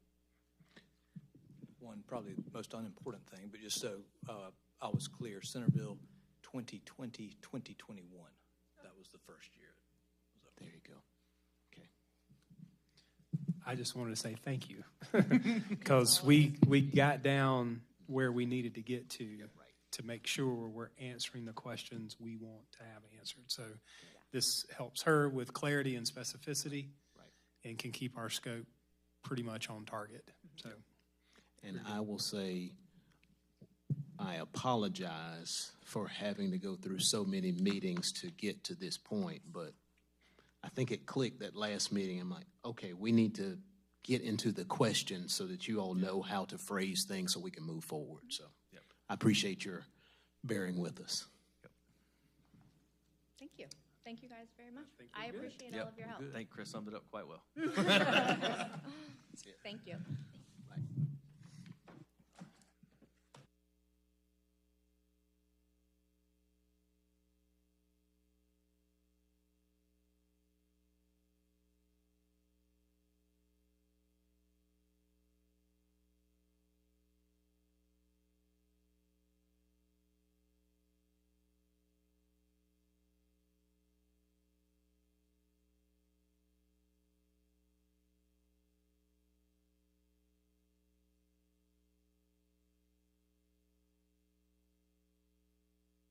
One probably the most unimportant thing, but just so I was clear, Centerville 2020, 2021, that was the first year. There you go. Okay. I just wanted to say thank you, because we got down where we needed to get to make sure we're answering the questions we want to have answered. So this helps her with clarity and specificity, and can keep our scope pretty much on target. So And I will say, I apologize for having to go through so many meetings to get to this point, but I think it clicked that last meeting. I'm like, okay, we need to get into the questions so that you all know how to phrase things so we can move forward. So I appreciate your bearing with us. Thank you. Thank you guys very much. think I we're good. appreciate all of your help. I think Chris summed it up quite well. Thank you. Right.